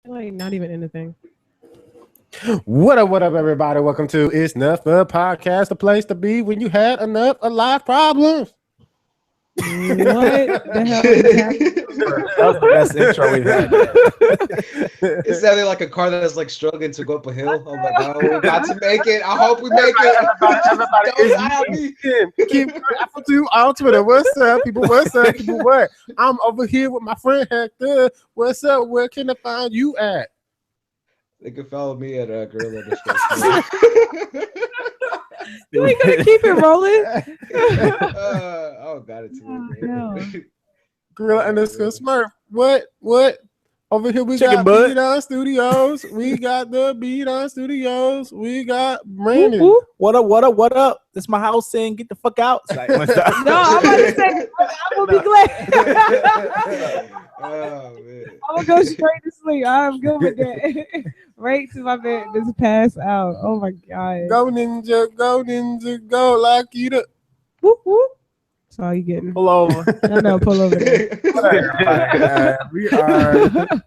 Like not even anything. What up, everybody? Welcome to It's Nuffa Podcast, the place to be when you had enough of life problems. What the hell is happening? That was the best intro we've had. It sounded like a car that's like struggling to go up a hill. I'm like, oh, we're about to make it. I hope we make it. Everybody Don't lie on me. Keep Apple 2 on Twitter. What's up, people? What's up, people? What? I'm over here with my friend Hector. What's up? Where can I find you at? They can follow me at Gorilla. You ain't gonna keep it rolling. Oh, got it. Gorilla _ Smurf. What? Over here we Chicken got butt. BE-NUFFA Studios. We got the BE-NUFFA Studios. We got Brandon. Whoop, What up? This my house saying get the fuck out. It's like, no, I'm about to say I will be glad. Oh man. I'm gonna go straight to sleep. I'm good with that. Right to my bed, just pass out. Oh my god. Go ninja, go like you the. Whoop whoop. That's all you getting. pull over. I know, pull over there.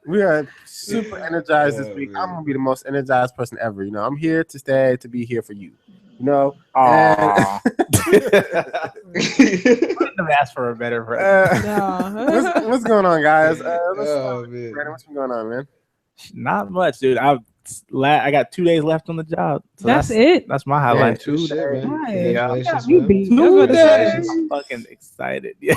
We are super energized this week. I'm gonna be the most energized person ever. You know, I'm here to stay, to be here for you. You know, Aww. Couldn't have asked for a better friend. No. what's going on, guys? Oh man. Brandon, what's been going on, man? Not much, dude. I got 2 days left on the job. So That's it. That's my highlight. Good shit, man. Right. Congratulations, You man. beat. I'm fucking excited. Yeah,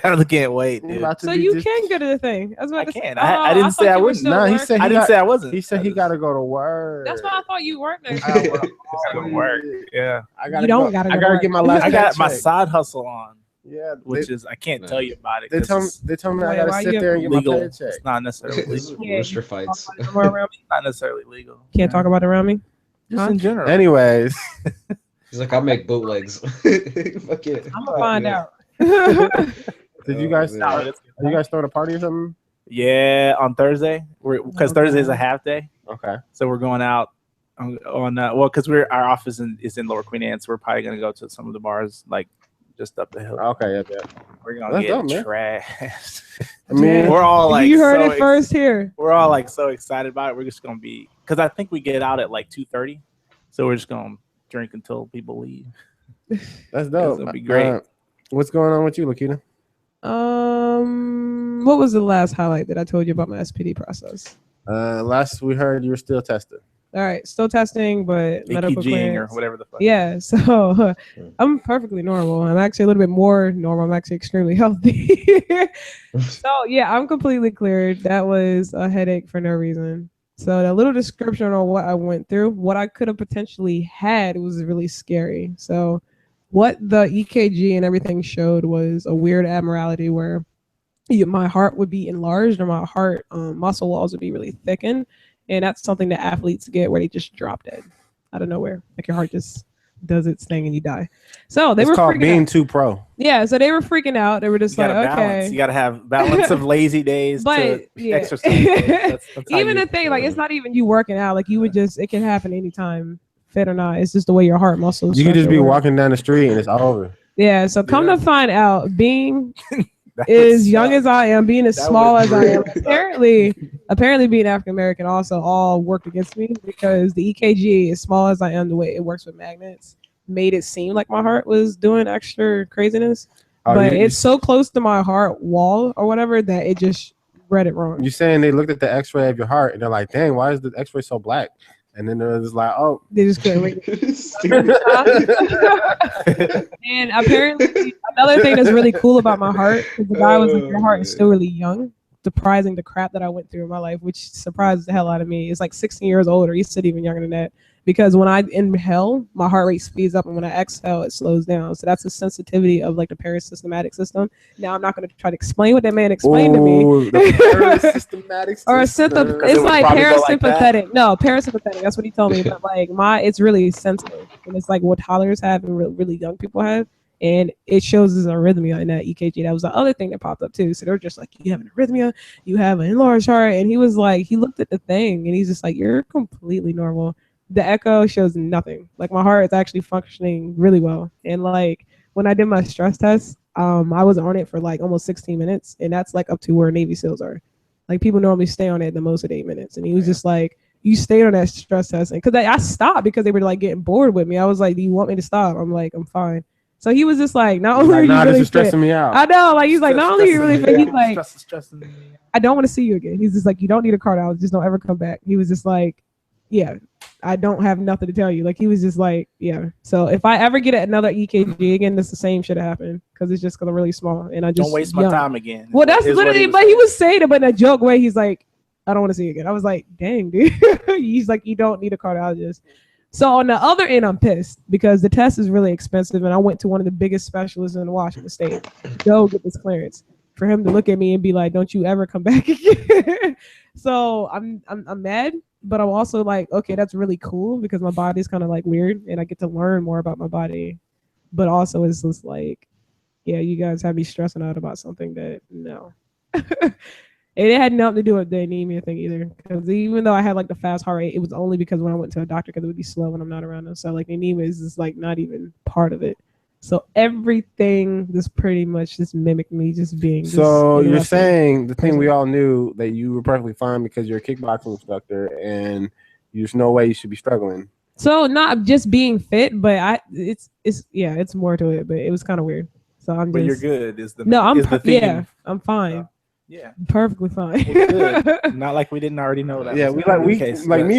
I can't wait, dude. So you can go to the thing. I was about I to say. can. I didn't say thought I you were wouldn't. still Nah, he working. said I didn't say I wasn't. He said he got to go to work. That's why I thought you weren't there. I gotta work. Yeah, I gotta You don't go. gotta I go gotta work. get my last. I got my check. side hustle on, Yeah, which is I can't tell you about it. they 'cause told me I Wait, gotta why sit you there and get legal. my paycheck. It's not necessarily legal. Rooster fights. Somewhere around me. Not necessarily legal. Can't talk about it around me. Just Huh? in general. Anyways, He's like, I'll make bootlegs. Fuck it. I'm gonna find out. did you guys? man. Are you guys throwing a party or something? Yeah, on Thursday, because Okay. Thursday is a half day, Okay. so we're going out on well, because our office is in Lower Queen Anne, so we're probably gonna go to some of the bars like just up the hill. Okay. Yeah. We're gonna That's get dope, man. trashed. I mean, We're all like, you heard so it first here. We're all like so excited about it. We're just gonna be because I think we get out at like 2:30, so we're just gonna drink until people leave. that's dope. It'll be great. What's going on with you, Lakita? What was the last highlight that I told you about my SPD process? Last we heard you were still tested. All right, still testing, but medical EKGing or clearance. whatever the fuck. Yeah, so I'm perfectly normal. I'm actually a little bit more normal. I'm actually extremely healthy. So yeah, I'm completely cleared. That was a headache for no reason. So a little description on what I went through, what I could have potentially had was really scary. So what the EKG and everything showed was a weird abnormality where my heart would be enlarged or my heart muscle walls would be really thickened. And that's something that athletes get where they just drop dead out of nowhere. Like your heart just does its thing and you die. So they It's were called freaking being out. too pro. Yeah, so they were freaking out. They were just You like, gotta balance. okay. You gotta have balance of lazy days But, to yeah. exercise days. That's how Even you- the thing, like, it's not even you working out. Like, you would just, it can happen anytime, fit or not. It's just the way your heart muscles. You could just start be to work. walking down the street and it's over. Yeah, so come Yeah. to find out, being that as would young suck. as I am, being as That small would as I am, really apparently being African American also all worked against me because the EKG, as small as I am, the way it works with magnets, made it seem like my heart was doing extra craziness. Oh, But you- it's so close to my heart wall or whatever that it just read it wrong. You saying they looked at the X-ray of your heart and they're like, "Dang, why is the X-ray so black?" And then they're just like, "Oh." They just couldn't read it. Stupid. And apparently, another thing that's really cool about my heart is the guy was like, "Your heart is still really young." Surprising the crap that I went through in my life, which surprised the hell out of me. It's like 16 years old, or he's still even younger than that. Because when I inhale, my heart rate speeds up, and when I exhale, it slows down. So that's the sensitivity of like the parasympathetic system. Now I'm not going to try to explain what that man explained to me. Ooh, the parasympathetic Or system. Because it it's would like probably go like that. parasympathetic. No, parasympathetic. That's what he told me. But like it's really sensitive, and it's like what toddlers have and really young people have, and it shows as an arrhythmia in that EKG. That was the other thing that popped up too. So they were just like, "You have an arrhythmia, you have an enlarged heart," and he was like, he looked at the thing, and he's just like, "You're completely normal." The echo shows nothing. Like my heart is actually functioning really well, and like when I did my stress test, I was on it for like almost 16 minutes, and that's like up to where Navy SEALs are. Like people normally stay on it the most of 8 minutes. And he was just like, you stayed on that stress test. And because I stopped because they were like getting bored with me. I was like, do you want me to stop? I'm like, I'm fine. So he was just like, not only are you really this is stressing me out. I know, like he's like, not only are you really fit, he's like, stressing me. I don't want to see you again. He's just like, you don't need a cardiologist, just don't ever come back. He was just like, yeah, I don't have nothing to tell you. Like he was just like, yeah. So if I ever get another EKG again, it's the same shit happen because it's just gonna really small. And I just don't waste my time again. Well, that's literally. But he was saying it, but in a joke way. He's like, I don't want to see you again. I was like, dang, dude. He's like, you don't need a cardiologist. So on the other end, I'm pissed because the test is really expensive, and I went to one of the biggest specialists in Washington State to go get this clearance for him to look at me and be like, don't you ever come back again. So I'm mad. But I'm also like, okay, that's really cool because my body's kind of like weird and I get to learn more about my body. But also it's just like, yeah, you guys have me stressing out about something that no. And it had nothing to do with the anemia thing either. Because even though I had like the fast heart rate, it was only because when I went to a doctor because it would be slow when I'm not around them. So like anemia is just like not even part of it. So everything just pretty much just mimicked me just being. So you're saying the thing we all knew that you were perfectly fine because you're a kickboxing instructor and there's no way you should be struggling. So not just being fit, but it's more to it. But it was kind of weird. So I'm. But you're good. Is the yeah, I'm fine. Yeah, perfectly fine. Well, good. Not like we didn't already know that. Yeah, me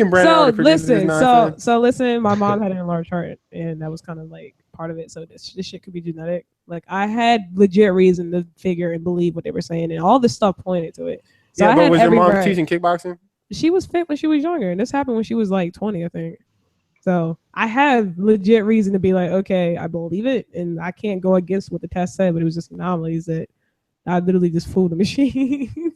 and Brandon. So listen. My mom had an enlarged heart, and that was kind of like part of it. So this shit could be genetic. Like I had legit reason to figure and believe what they were saying, and all this stuff pointed to it. So yeah, but was your mom teaching kickboxing? She was fit when she was younger, and this happened when she was like 20, I think. So I have legit reason to be like, okay, I believe it, and I can't go against what the test said, but it was just anomalies that I literally just fooled the machine.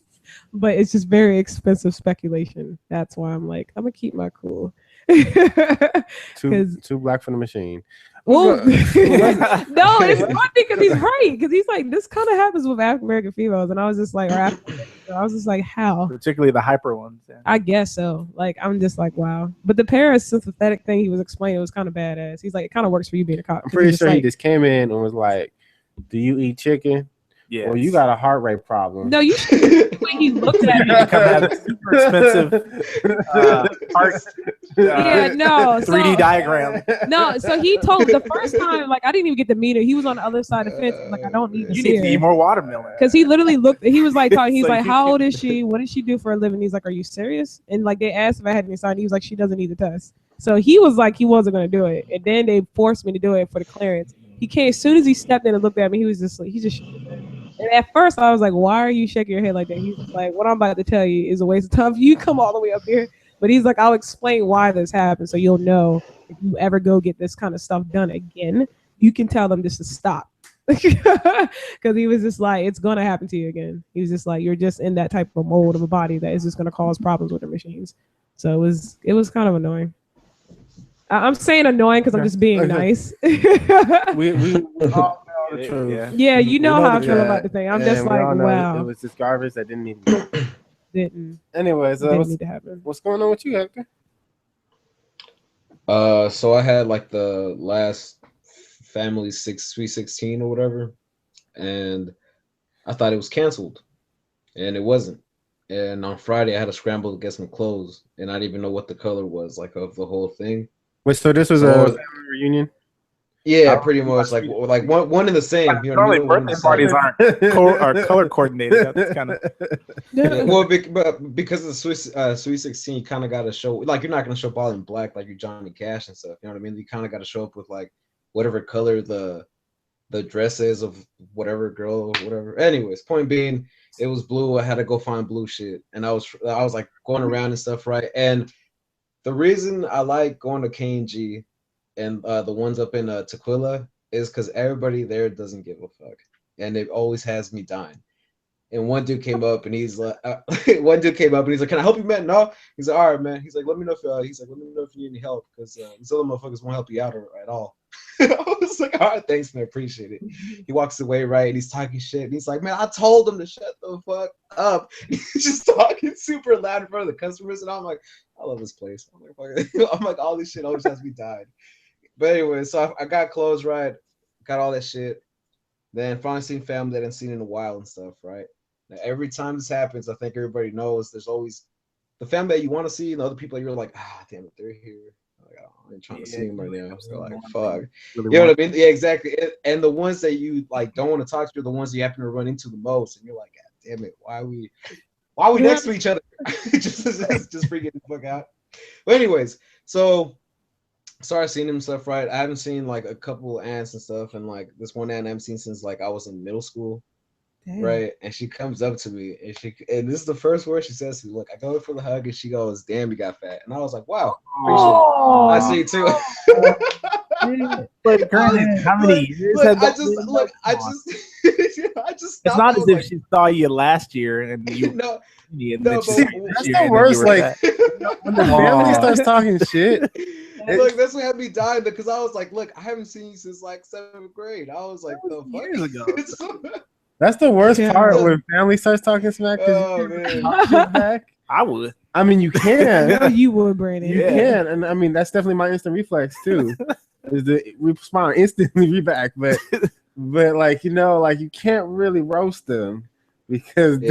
But it's just very expensive speculation. That's why I'm like, I'm gonna keep my cool. Too black for the machine. Well, no, it's funny because he's right. Because he's like, this kind of happens with African American females, and I was just like, I was just like, how? Particularly the hyper ones. Yeah. I guess so. Like, I'm just like, wow. But the parasympathetic thing he was explaining was kind of badass. He's like, it kind of works for you being a cop. I'm pretty sure he just came in and was like, "Do you eat chicken?" Yeah. Well, you got a heart rate problem. No, you should. When he looked at me, come out of super expensive heart. Yeah, no. 3D diagram. No, so he told the first time, like I didn't even get to meet her. He was on the other side of the fence. Like I don't need to see her. You need to eat more watermelon. Because he literally looked. He was like talking. He's like, how old is she? What does she do for a living? He's like, are you serious? And like they asked if I had any sign. He was like, she doesn't need the test. So he was like, he wasn't gonna do it. And then they forced me to do it for the clearance. He came as soon as he stepped in and looked at me. He was just like, he just. And at first I was like, why are you shaking your head like that? He's like, what I'm about to tell you is a waste of time. You come all the way up here. But he's like, I'll explain why this happened so you'll know if you ever go get this kind of stuff done again, you can tell them just to stop. Because he was just like, it's going to happen to you again. He was just like, you're just in that type of mold of a body that is just going to cause problems with the machines. So it was kind of annoying. I'm saying annoying because I'm just being nice. we all know the truth. Yeah, you know how I feel about the thing. I'm just like, wow. It was just garbage that didn't need to be. Anyways, didn't need to happen. What's going on with you, Hector? So I had like the last family Sweet 16 or whatever, and I thought it was canceled, and it wasn't. And on Friday I had to scramble to get some clothes, and I didn't even know what the color was like of the whole thing. Wait, so this was a family reunion? Yeah, pretty much like one in the same. You know what I mean? Birthday parties aren't color coordinated. That's kind of well, because of the Sweet 16, you kind of got to show like you're not gonna show up all in black like you're Johnny Cash and stuff. You know what I mean? You kind of got to show up with like whatever color the dress is of whatever girl or whatever. Anyways, point being, it was blue. I had to go find blue shit, and I was like going around and stuff, right? And the reason I like going to K&G and the ones up in Tequila is because everybody there doesn't give a fuck, and it always has me dying. And one dude came up and he's like, can I help you, man? No. He's like, all right, man. He's like, let me know if you need any help, because these other motherfuckers won't help you out at all. I was like, all right, thanks, man, appreciate it. He walks away, right, and he's talking shit, and he's like, man, I told him to shut the fuck up. He's just talking super loud in front of the customers, and I'm like, I love this place. I'm like, all this shit always has me died. But anyway, so I got clothes, right, got all that shit. Then finally seen family that I hadn't seen in a while and stuff, right? Now, every time this happens, I think everybody knows there's always the family that you want to see and the other people that you're like, damn it, they're here. Like, oh, I'm trying to see them right now. So like, fuck. Really You know what I mean? Yeah, exactly. And the ones that you like don't want to talk to are the ones you happen to run into the most, and you're like, God damn it, why are we next to each other? just freaking the fuck out. But anyways, so started seeing him stuff, right? I haven't seen like a couple aunts and stuff, and like this one aunt I haven't seen since like I was in middle school. Damn. Right, and she comes up to me, and this is the first word she says to me. Look, I go for the hug, and she goes, "Damn, you got fat." And I was like, "Wow, appreciate it. I see it too." But granted, how many years? I just. It's not as if she saw you last year and you. No, that's the worst. Like when the family starts talking shit. Look, that's what had me dying because I was like, "Look, I haven't seen you since like 7th grade." I was like, "The fuck?" Years ago. That's the worst part when family starts talking smack. Oh, man. Back. I would. I mean, you can. You would, Brandon. You can, and I mean that's definitely my instant reflex too. We respond instantly back, but like like you can't really roast them because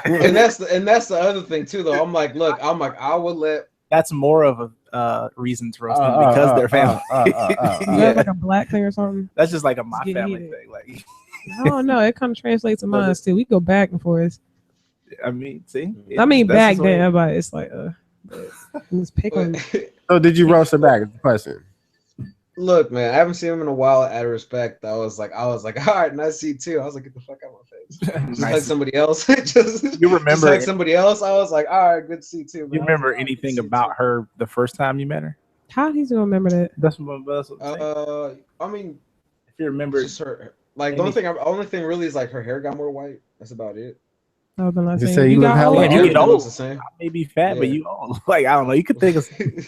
and that's the other thing too though. I'm like, I would let. That's more of a reason to roast them because they're family. Yeah, like a black thing or something. That's just like a my family thing, like. I don't know. It kind of translates to mine too. We go back and forth. I mean, see. I mean, back then, but it's like, let's pick on. So, did you roast her back? Is the question. Look, man, I haven't seen him in a while. Out of respect, I was like, all right, nice to see you too. I was like, get the fuck out of my face. Just like somebody else. You remember like somebody else? I was like, all right, good to see you too. Man. You remember anything about her the first time you met her? How he's gonna remember that? That's what I mean, if you remember, just her. Like the only thing really is like her hair got more white. That's about it. I've been like, say you look how you get old. The same. I may be fat, but you old. Like I don't know. You could think of. Okay,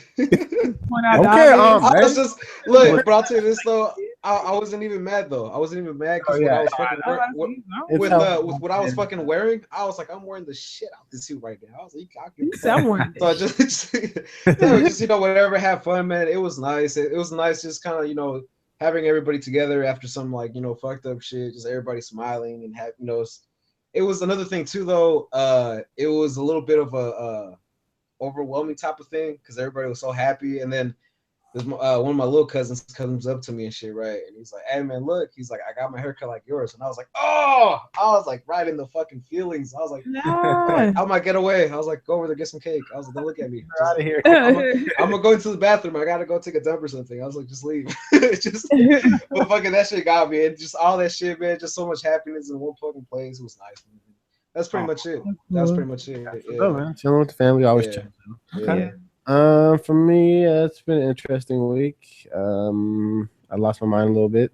I was just look, but I'll tell you this though. I wasn't even mad though. I wasn't even mad because I was fucking with what I was fucking wearing. I was like, I'm wearing the shit out this suit right now. I was like, so I just whatever, have fun, man. It was nice. It was nice, just kind of having everybody together after some like fucked up shit. Just everybody smiling and have It was another thing too, though. It was a little bit of a overwhelming type of thing because everybody was so happy, and then there's one of my little cousins comes up to me and shit, right? And he's like, "Hey man, look," he's like, "I got my haircut like yours," and I was like, "Oh!" I was like right in the fucking feelings. I was like, "I might get away." I was like, "Go over there, get some cake." I was like, "Don't look at me. Get out of here." I'm gonna go into the bathroom. I gotta go take a dump or something. I was like, "Just leave." But fucking that shit got me. And just all that shit, man. Just so much happiness in one fucking place. It was nice. That's pretty much it. That's pretty much it. Yeah, man. Chilling with the family, always chilling. Okay. For me, it's been an interesting week. I lost my mind a little bit.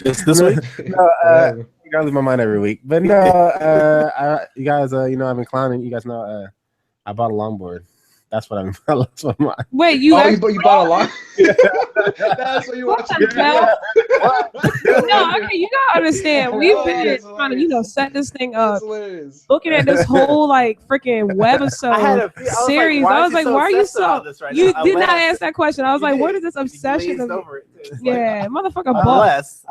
Just this week? No, I lose my mind every week. But no, you guys, I've been clowning. You guys know, I bought a longboard. That's what I lost my mind. Wait, you bought a lot? That's what you watch. No, okay, you gotta understand. We've been trying to, set this thing up. Looking at this whole freaking webisode series. I was like, why are you so? You did not ask that question. I was like, where is this obsession? Yeah, motherfucker. I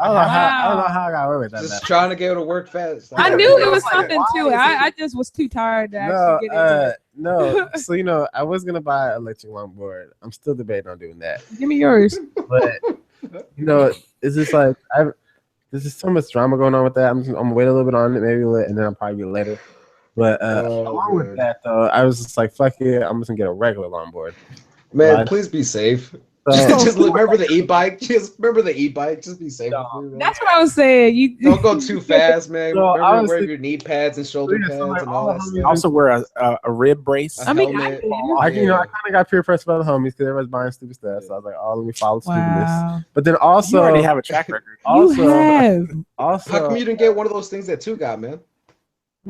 don't know how I got away with that. Just trying to get it to work fast. I knew it was something to it. I just was too tired to actually get into it. No, so I was gonna buy an electric longboard. I'm still debating on doing that. Give me yours. But it's just like there's just so much drama going on with that. I'm gonna wait a little bit on it, maybe and then I'll probably get later. But along with that though, I was just like, fuck it, I'm just gonna get a regular longboard. Man, please be safe. Just remember the e-bike. Just remember the e-bike. Just be safe. That's what I was saying. You don't go too fast, man. Remember to wear your knee pads and shoulder pads and all that stuff. Also wear a rib brace. I mean, I kind of got peer pressed by the homies because everyone's buying stupid stuff. So I was like, oh, let me follow stupidness. But then also, you already have a track record. Also, how come you didn't get one of those things that two got, man?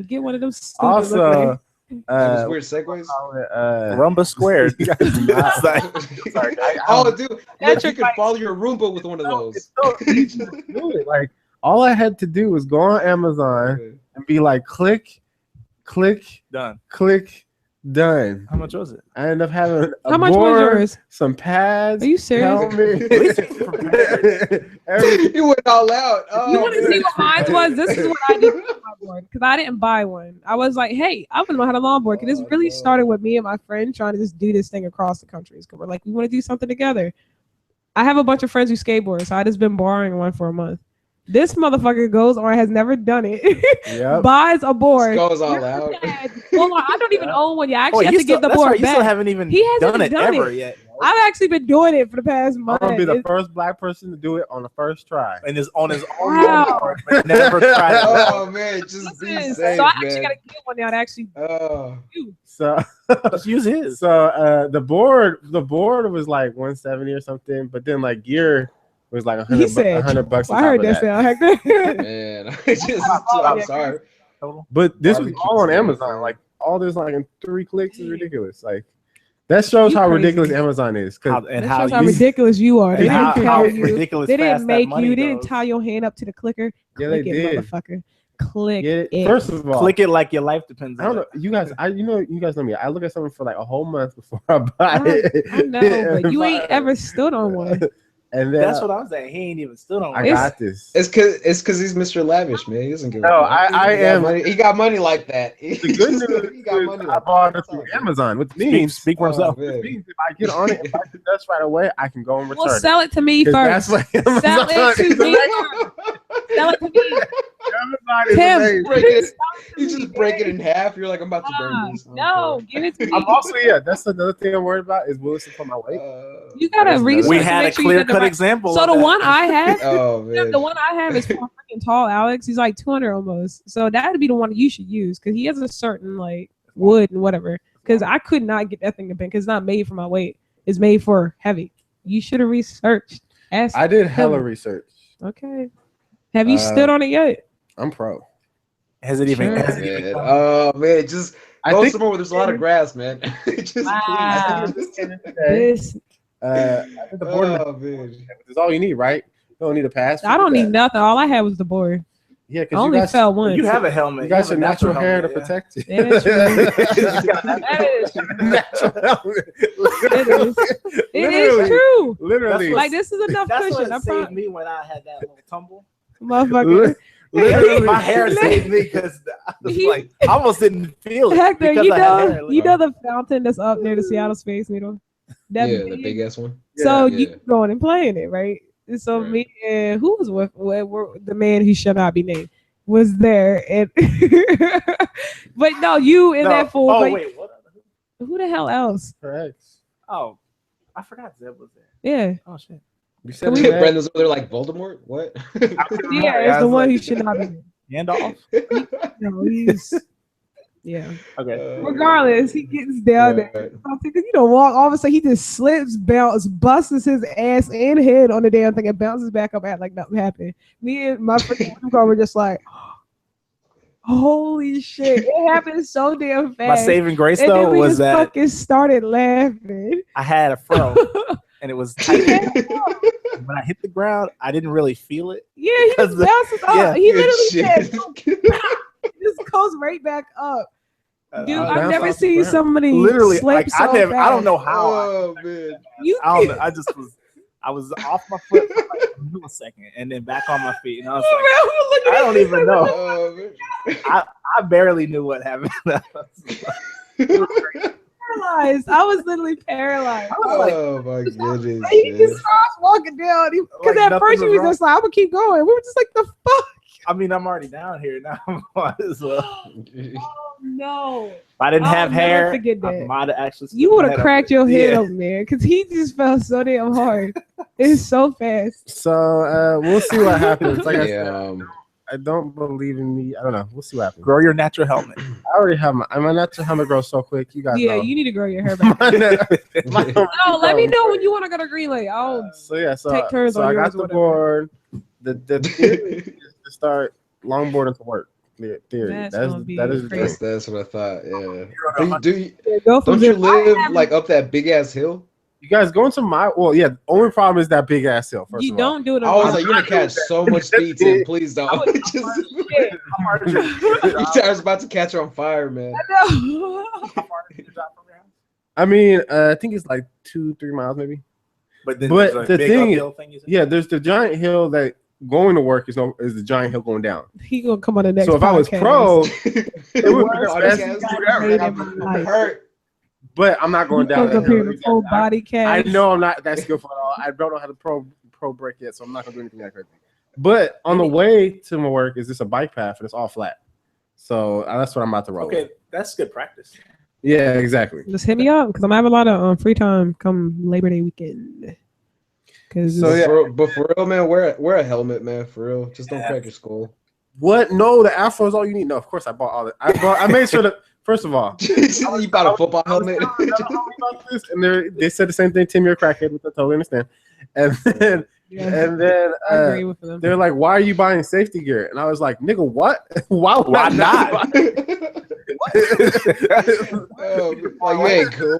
Get one of those. Also. Weird segues. Roomba squared. Oh, dude, look, you could follow your Roomba with one of those. Like all I had to do was go on Amazon and be like, click, done, click, Done. How much was it? I ended up having a How much was board, yours? some pads. Are you serious? Helmet. You went all out. Oh, You want to see man. what mine was? This is what I did with my board because I didn't buy one. I was like, hey, I want to know how to longboard. Because this really started with me and my friend trying to just do this thing across the country. Because we're like, we want to do something together. I have a bunch of friends who skateboard, so I just been borrowing one for a month. This motherfucker goes or has never done it. Yep. Buys a board. Goes all out. Hold on, I don't even own one yet. I actually have you to get the that's board right, you back. still haven't even He hasn't done it done ever it. yet. I've actually been doing it for the past month. I'm gonna be the first black person to do it on the first try. And is on his own Wow. board, but never tried it. Oh man, just be Listen, safe, so I actually man. gotta get one now to actually Oh. do. So Just use his. So the board was like 170 or something, but then like gear was like He said, $100 on I top heard of that that. sound, Hector. Man, I'm sorry. But this was Barbecue all on sauce. Amazon. Like all this like in 3 clicks is ridiculous. Like that shows You how crazy. ridiculous Amazon is. How, and That how shows how you ridiculous you are. They and how, didn't how tell you. ridiculous They fast didn't that make money you. They didn't goes. tie your hand up to the clicker. Yeah, they Click it, did. motherfucker. Click Get it? it. First of all, Click it like your life depends I don't on know. it. You guys, you guys know me. I look at something for like a whole month before I buy I it. know, but you ain't ever stood on one. And then That's what I'm saying. He ain't even stood on I it. got this. It's cause he's Mr. Lavish, man. He doesn't give a No, fuck. I He got am- money. He got money like that. The good news He got is money I like bought it that. through Amazon, which means Speak for himself. man. which means if I get on it and buy the dust right away, I can go and return Well, it. sell it to me 'Cause first. That's what Amazon Sell it is to me amazing. first. Sell it to me. Amazon is Tim, amazing. Break it. Sell it to You me, just break it man. in half. You're like, I'm about to burn this. No, give it to me. I'm also that's another thing I'm worried about is will it support my weight? You gotta that's research. We another- had a make sure you clear get the cut right- example. So of the that. one I have, Oh man. the one I have is for freaking tall Alex. He's like 200 almost. So that'd be the one you should use because he has a certain like wood and whatever. Because I could not get that thing to bend because it's not made for my weight. It's made for heavy. You should have researched. Ask I did hella him. research. Okay. Have you stood on it yet? I'm pro. Has it even? Sure. Has it even Man. Oh man, just I go think somewhere where there's a lot of grass, man. Just Wow. please. This I think the board Oh man. is all you need, right? You don't need a pass. I don't need nothing. All I had was the board. Yeah, I because you only guys, fell once. You have a helmet. you got have your a natural hair to helmet, yeah. protect you. Yeah, that's That is, Natural helmet. it is true. Literally. Like this is enough That's cushion. I what saved promise, me when I had that little tumble. motherfucker. Literally. My hair saved me because I was He- like, I almost didn't feel it. Hector, because you I had hair. know the fountain that's up near the Seattle Space Needle. That Yeah, the big ass one. So Yeah. you going and playing it, right? And so Right. me and who was with the man who shall not be named was there, and but no, you and that fool. Oh but wait, what? who the hell else? Correct. Oh, I forgot Zeb was there. Yeah, Oh shit. You Can said we- that. Brendan's over there like Voldemort. What? yeah, it's the one who should not be named. Gandalf. No, he's yeah. Okay. Regardless, he gets down there. Because you don't walk, all of a sudden he just slips, bounce, busts his ass and head on the damn thing and bounces back up, act like nothing happened. Me and my friend were just like, holy shit! It happened so damn fast. My saving grace and then though we was just that fucking started laughing. I had a fro and it was tight. When I hit the ground, I didn't really feel it. Yeah, he Because just the- bounces up. yeah. He literally said, Shit. just goes right back up. Dude, I I've bounce never off the seen ground. somebody literally slip like so I never. I don't fast. know how. Oh man. You I don't know. I just was. I was off my foot for like a millisecond and then back on my feet, and I was like, I don't even know. Oh, man. I barely knew what happened. paralyzed. I was literally paralyzed. Oh my goodness. He man. just starts walking down. Because Like at nothing first he was was wrong. just like, I'm gonna keep going. We were just like, the fuck? I mean, I'm already down here now. Might as well. Oh no. If I didn't I'll have never hair, forget I that. might have actually. You would have cracked your head Yeah. open, man. Because he just fell so damn hard. It's so fast. So we'll see what happens. Like I said, Yeah, I don't believe in me. I don't know. We'll see what happens. Grow your natural helmet. I already have my natural helmet grows so quick. You guys Yeah, know. you need to grow your hair back. No, let me know when you want to go to Green Lake. I'll So yeah, so Take turns so on I yours got or the whatever. board. The theory is to start longboarding to work. The theory. That's That gonna be is the crazy. theory. that's what I thought. Yeah. Zero to Do you, go from don't you zero- I live have- like up that big ass hill? You guys going to my only problem is that big ass hill. First You of all. don't do it. I was like, you're gonna catch so much speed, Tim. Please I don't. would- Just, Shit. I was about to catch her on fire, man. I know. How far is your stop from your house? I mean, I think it's like 2-3 miles maybe. But then But there's a the big thing, uphill thing you said? yeah, there's the giant hill that going to work is the giant hill going down. He gonna come on the next. So if I was podcast. pro, it would be Worst the best podcast thing I've made ever. in my life. Hurt. But I'm not going He down comes that up here hill. with full body I cast. know I'm not that skillful at all. I don't know how to pro break yet, so I'm not gonna do anything that crazy. But on the way to my work is just a bike path and it's all flat. So that's what I'm about to roll. Okay, that's good practice. Yeah, exactly. Just hit me up because I'm having a lot of free time come Labor Day weekend. So yeah, but for real, man, wear a helmet, man. For real, just don't crack your skull. What? No, the afro is all you need. No, of course I bought all that. I made sure that first of all, You bought a football helmet. And they said the same thing. Tim, you're a crackhead, which I totally understand. And then I agree with them. they're like, "Why are you buying safety gear?" And I was like, "Nigga, what? Why not?" Like, you ain't cool.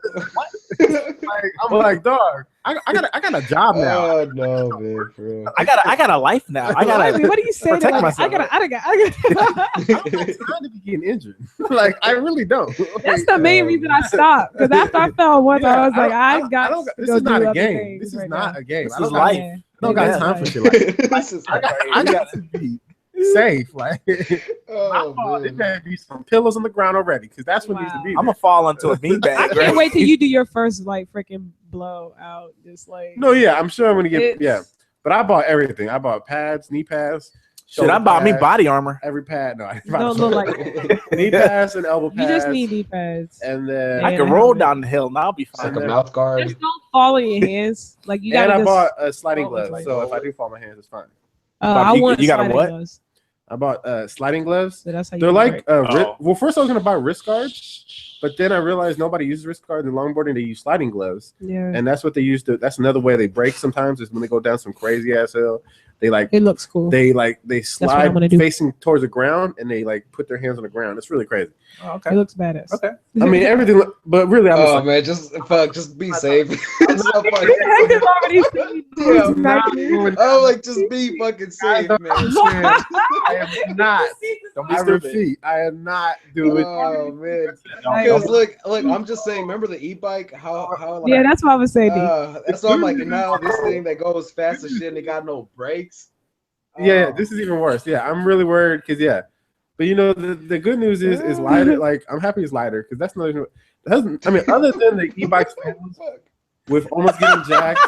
Like, I'm like, dog, I got a job now. Oh no, man, for real. I got a life now. I gotta. What do you say? protect Like, myself. I got. I don't have time to be getting injured. Like, I really don't. That's the main reason I stopped. Because after I fell once, Yeah, I was like, I got. don't- to This go is not do a other game. things This is right not now. a game. This I don't is got- life. Yeah. I don't got Yeah. time for shit like that. This is I got to be safe. Like, oh, there man. better be some pillows on the ground already, because that's what needs to be. I'm gonna fall into a beanbag. I can't wait till you do your first like freaking blow out. Just like No, yeah, I'm sure I'm gonna get It's- but I bought everything. I bought pads, knee pads. Shit, I bought me pad, body armor. every pad. No, I didn't Don't buy look the- like knee pads and elbow pads. you just need knee pads. And then I Yeah. can roll down the hill and I'll be It's fine. like a mouth guard. Just don't fall in your hands. Like you and gotta I just. bought sliding Oh, gloves. like- So if I do fall on my hands, it's fine. I You- want you got a sliding what? gloves. I bought sliding gloves. So that's how you They're do like it. well, first I was gonna buy wrist guards, but then I realized nobody uses wrist guards in longboarding. They use sliding gloves, Yeah, and that's what they use to. That's another way they break sometimes is when they go down some crazy ass hill. They like it looks cool. they what I'm slide gonna do. facing towards the ground, and they like put their hands on the ground. It's really crazy. Oh, It okay. looks badass. Okay. I mean everything, but really I'm just Oh like, man, just be safe. It's so funny. Hector's already seen Yeah, these nightmares. Oh, like just be fucking safe, man. I am not. Don't be I stupid. repeat, I am not doing. Oh man, Like, because look, I'm just saying. Remember the e-bike? How like, yeah, that's what I was saying. that's why I'm like, and now this thing that goes fast as shit and it got no brakes. Yeah, Oh. this is even worse. Yeah, I'm really worried because but you know the good news is lighter. Like I'm happy it's lighter because that's not even. I mean, other than the e-bike fails with almost getting jacked.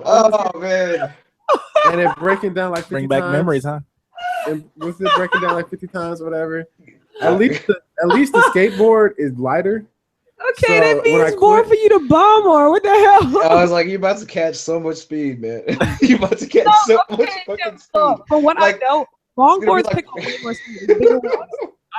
Oh man, And it breaking down like 50 Bring back times. memories, huh? And with it breaking down like 50 times or whatever. At least the skateboard is lighter. Okay, So, that when I means more quit- for you to bomb or what the hell? I was like, you're about to catch so much speed, man. You're about to catch so much fucking speed. For what Like, I know, gonna be longboards like- pick up way more speed. Bigger ones.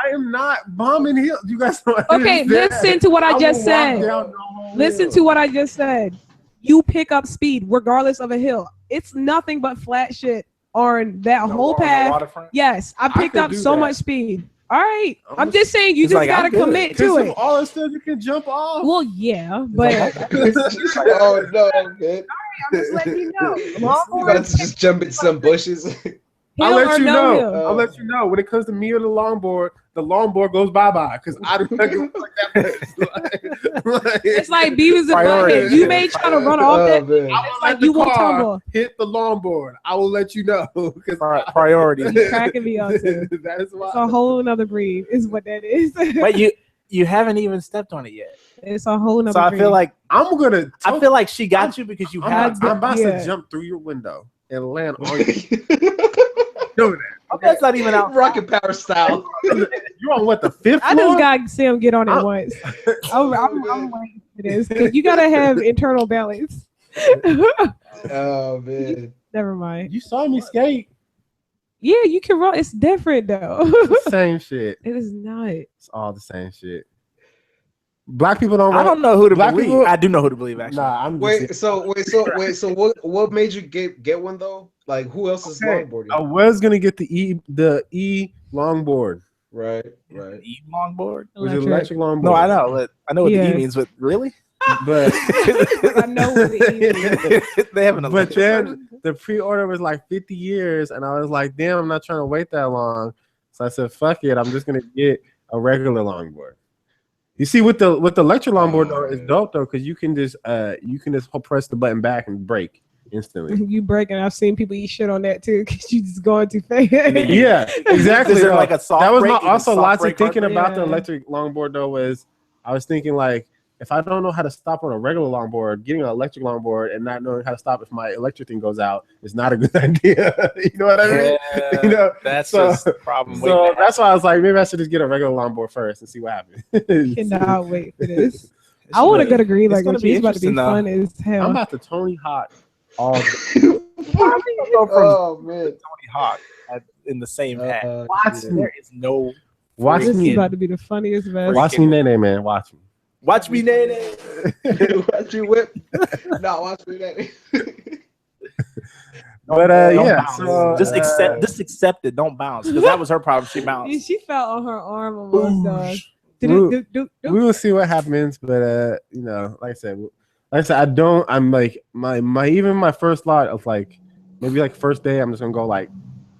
I am not bombing hills. You guys don't Okay, understand. listen to what I will just walk said. down the whole Listen hill. to what I just said. You pick up speed regardless of a hill. It's nothing but flat shit on that whole path. Waterfront. Yes, I picked could up do so that. much speed. All right, I'm I'm- just saying you It's just like, gotta I'm good. commit Because to of it. all the stuff you can jump off. Well, yeah, but Oh no, man. I'm just letting you know. You about Longboards, to just jump in some bushes. I'll hill let or you no know. hill. I'll let you know when it comes to me or the longboard goes bye-bye because I don't like that. Like, It's like Beavis and Priorities. Butthead. You may try to run off Oh, that. man. I will It's let like the you will car tumble. hit the longboard. I will let you know because Priorities. Cracking me up too. that is why. It's a whole nother breed, is what that is. But you haven't even stepped on it yet. It's a whole nother So I breed. feel like I feel like she got you because you I'm have. about Yeah. to jump through your window and land on you. Do that. Okay, that's not even out. Rocket power style. You're on what, the fifth I floor? just got to see him get on it I'm- once. I'm waiting for this because you gotta have internal balance. Oh man. Never mind. You saw me skate. Yeah, you can run. It's different though. It's the same shit. It is not. It's all the same shit. Black people don't. I don't know who to Black believe. people- I do know who to believe actually. Nah, I'm just So what made you get one though? Like who else is Okay, longboarding? I was gonna get the E longboard, Right. E longboard. which is electric longboard. No, I know. I know what the Yeah. E means, but really, but I know what it is. they have an but electric then version. the pre-order was like 50 years, and I was like, damn, I'm not trying to wait that long. So I said, fuck it, I'm just gonna get a regular longboard. You see, with the electric longboard though, it's dope though because you can just press the button back and brake instantly. You break, and I've seen people eat shit on that too because you just going too fast. Yeah, exactly. Is there like a soft that was brake? my also lots of brake thinking hard about brake? the electric longboard though. Was I was thinking like, if I don't know how to stop on a regular longboard, getting an electric longboard and not knowing how to stop if my electric thing goes out is not a good idea. You know what I mean? Yeah, you know, that's just the problem. So that's why I was like, maybe I should just get a regular longboard first and see what happens. Cannot wait for this. I want to go to Green Lake. It's about to be fun as hell. I'm about to Tony Hawk all day. Oh man, Tony Hawk in the same hat. There is no. Watch This me. is about to be the funniest mess. Watch me, Nene, man. Watch me. Watch me, Nene. watch you whip. No, watch me, Nene. But yeah, so, just accept it. Don't bounce because that was her problem. She bounced. She fell on her arm almost. We will see what happens, but you know, like I said, I'm like my first lot of like maybe like first day, I'm just gonna go like,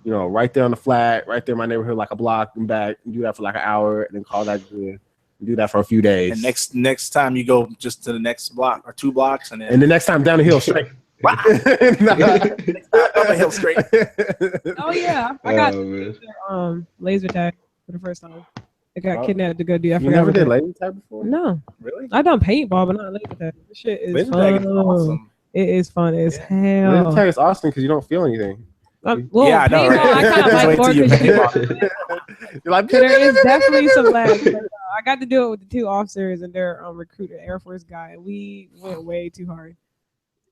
you know, right there on the flat, right there in my neighborhood, like a block and back, and do that for like an hour, and then call that good. Do that for a few days. And next time you go just to the next block or 2 blocks, and the next time down the hill straight. Down the hill straight. Oh yeah, I got laser tag for the first time. I got kidnapped to go do. You never did laser tag before? No, really. I done paintball, but not laser tag. This shit is laser fun. tag is awesome. It is fun as hell. Laser tag is awesome because you don't feel anything. Well, yeah, I know. Right? I kind of like more because you're like, there is definitely some lag. But, I got to do it with the 2 officers and their recruiter, Air Force guy. And we went way too hard.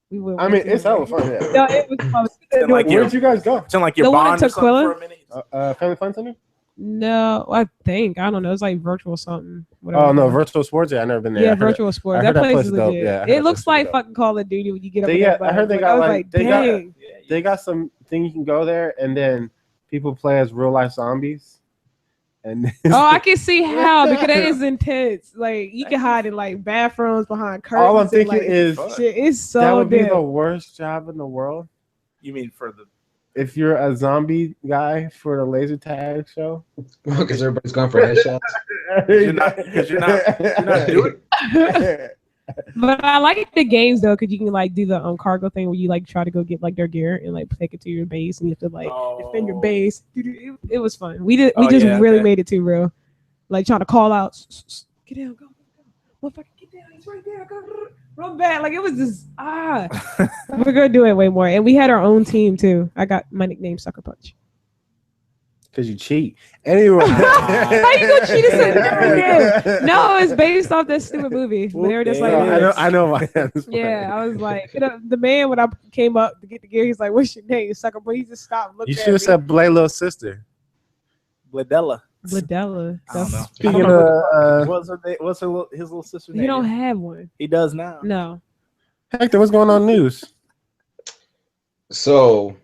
I mean, it's hella fun. Yeah. No, it was fun. Like, where'd you guys go? Sound like your The one bond in or something Tukwila? for a minute. Family Fun Center? No, I don't know. It's like virtual something. Whatever. Oh no, virtual sports. Yeah, I never been there. Yeah, virtual sports. That place is legit. Yeah, it looks like fucking Call of Duty when you get up. I heard they got like they got some thing you can go there and then people play as real life zombies. And I can see how because that is intense. Like you can hide in like bathrooms behind curtains. All I'm thinking like, is shit, it's so that would be the worst job in the world. You mean for the? If you're a zombie guy for the laser tag show, because everybody's going for headshots. you're not doing it. But I like the games though, because you can like do the cargo thing where you like try to go get like their gear and like take it to your base, and you have to like defend your base. It was fun. We just really made it too real, like trying to call out, get down, go, motherfucker, get down, he's right there, go, run back. Like it was just we're gonna do it way more, and we had our own team too. I got my nickname Sucker Punch. Because you cheat. Anyway. How you gonna cheat us? No, it's based off that stupid movie. They were just like, I know my yeah, I was like, the man when I came up to get the gear, he's like, "What's your name, Sucker?" But he just stopped looking. You should have said Blay little sister. Bladella. I don't know. Speaking of, what's his little sister name? You don't have one. He does now. No. Hector, what's going on news? So,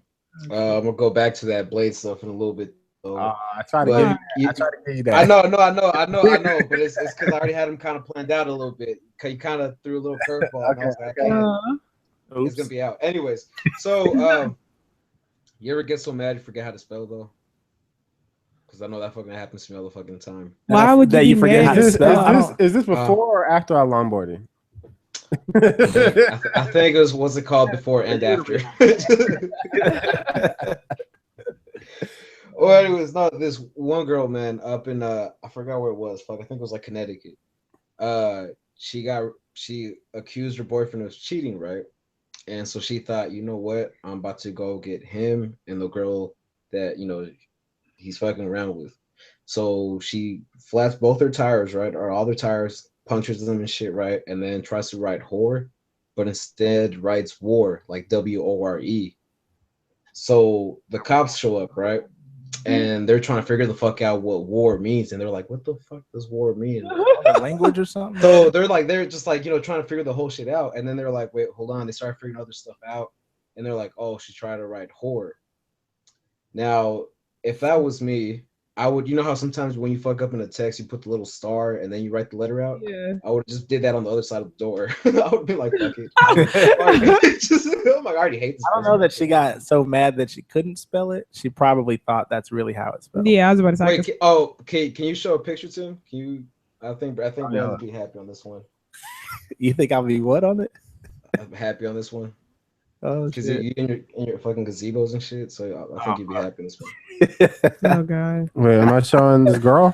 I'm gonna go back to that Blade stuff in a little bit. I try to give you that. I know, but it's because I already had him kind of planned out a little bit. Cause you kind of threw a little curveball. Okay. It's gonna be out. Anyways, so you ever get so mad you forget how to spell though? Because I know that fucking happens to me all the fucking time. Why would you forget how to spell? Is this before or after our longboarding? I think it was what's it called before and after. Well, anyways, no, this one girl, man, up in I forgot where it was. Fuck, I think it was like Connecticut. She accused her boyfriend of cheating, right? And so she thought, you know what, I'm about to go get him and the girl that he's fucking around with. So she flats both their tires, right, or all their tires, punctures them and shit, right, and then tries to write whore, but instead writes war, like WORE. So the cops show up, right? And they're trying to figure the fuck out what war means, and they're like, "What the fuck does war mean?" Language or something. So they're just like trying to figure the whole shit out, and then they're like, "Wait, hold on." They start figuring other stuff out, and they're like, "Oh, she tried to write whore." Now, if that was me, I would, you know how sometimes when you fuck up in a text, you put the little star and then you write the letter out. Yeah. I would just did that on the other side of the door. I would be like, fuck it. I'm like, I already hate this. I don't know that she got so mad that she couldn't spell it. She probably thought that's really how it's spelled. Yeah, I was about to say. Wait, can you show a picture to him? Can you? I think Brad would be happy on this one. You think I'll be what on it? I'm happy on this one. Oh, because you in your fucking gazebos and shit. So I think you'd be happy in this one. Oh god. Wait, am I showing this girl?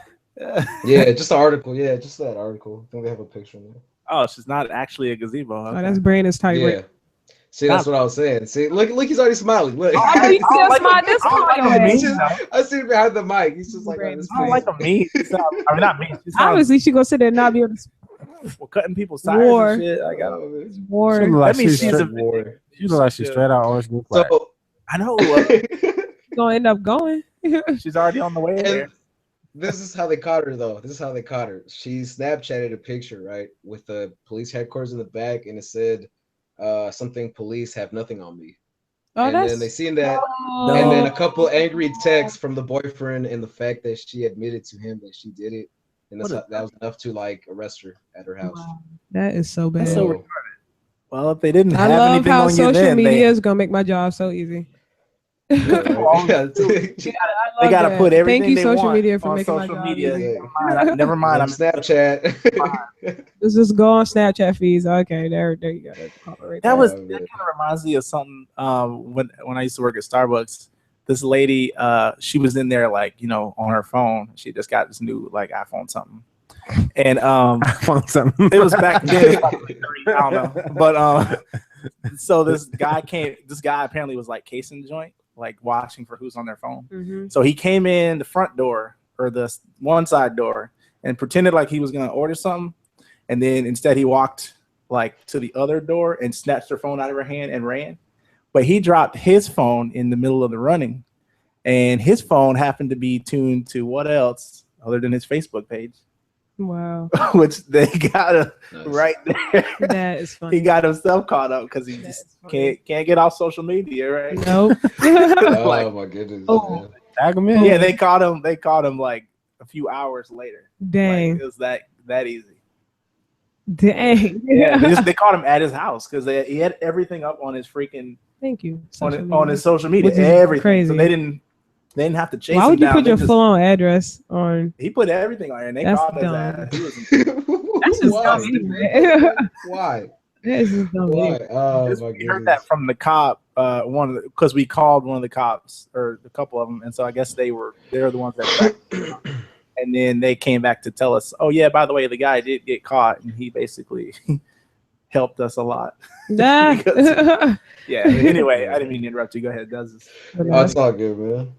Yeah, just the article. Yeah, just that article. I think they have a picture in there. Oh, she's not actually a gazebo. Okay. Oh, that's Brandon's type. Yeah. Right? See, that's what I was saying. See, look, he's already smiling. Look. I see a smile. This I see it behind the mic. He's just like, I don't like a me. I mean, not me. Obviously, she gonna sit there and not be able to. We're cutting people's tires and shit. I got war. That means she's a war. You look like she's straight out Orange Blue Flag. So I know. Gonna end up going. She's already on the way there. This is how they caught her, though. This is how they caught her. She Snapchatted a picture, right, with the police headquarters in the back, and it said something, police have nothing on me. Oh, and then they seen that, and then a couple angry texts from the boyfriend, and the fact that she admitted to him that she did it, and that was enough to like arrest her at her house. Wow. That is so bad. That's so retarded. Well, if they didn't have love anything how on you social then, media is gonna make my job so easy. They gotta put everything. Thank you, they social want media, for on making social my job media. easy. Never mind. I'm Snapchat. Let's just go on Snapchat feeds. Okay, there you go. Right that there. kind of reminds me of something. When I used to work at Starbucks, this lady, she was in there like on her phone. She just got this new like iPhone something, and iPhone something. It was back then. Like, I don't know, but so this guy apparently was like casing the joint, like watching for who's on their phone. Mm-hmm. So he came in the front door or the one side door and pretended like he was gonna order something, and then instead he walked like to the other door and snatched her phone out of her hand and ran. But he dropped his phone in the middle of the running, and his phone happened to be tuned to what else other than his Facebook page. Wow. Which they got him right there. That is funny. He got himself caught up because he just can't get off social media, right? Nope. Oh my goodness. Oh. Tag him in. Yeah, they caught him like a few hours later. Dang. Like, it was that easy. Dang. Yeah, they caught him at his house because he had everything up on his freaking. Thank you. On his social media, Which is everything. crazy. So they didn't have to chase him. Why would you down. put your full on address on? He put everything on there, and they That's caught his dumb. ass. That's just dumb anyway. Why? That is just dumb. Why? Oh Just, my we goodness. heard that from the cop. Because we called one of the cops or a couple of them, and so I guess they're the ones that. And then they came back to tell us, oh yeah, by the way, the guy did get caught, and he basically helped us a lot. Nah. Yeah. Anyway, I didn't mean to interrupt you. Go ahead. Oh, it's all good, man.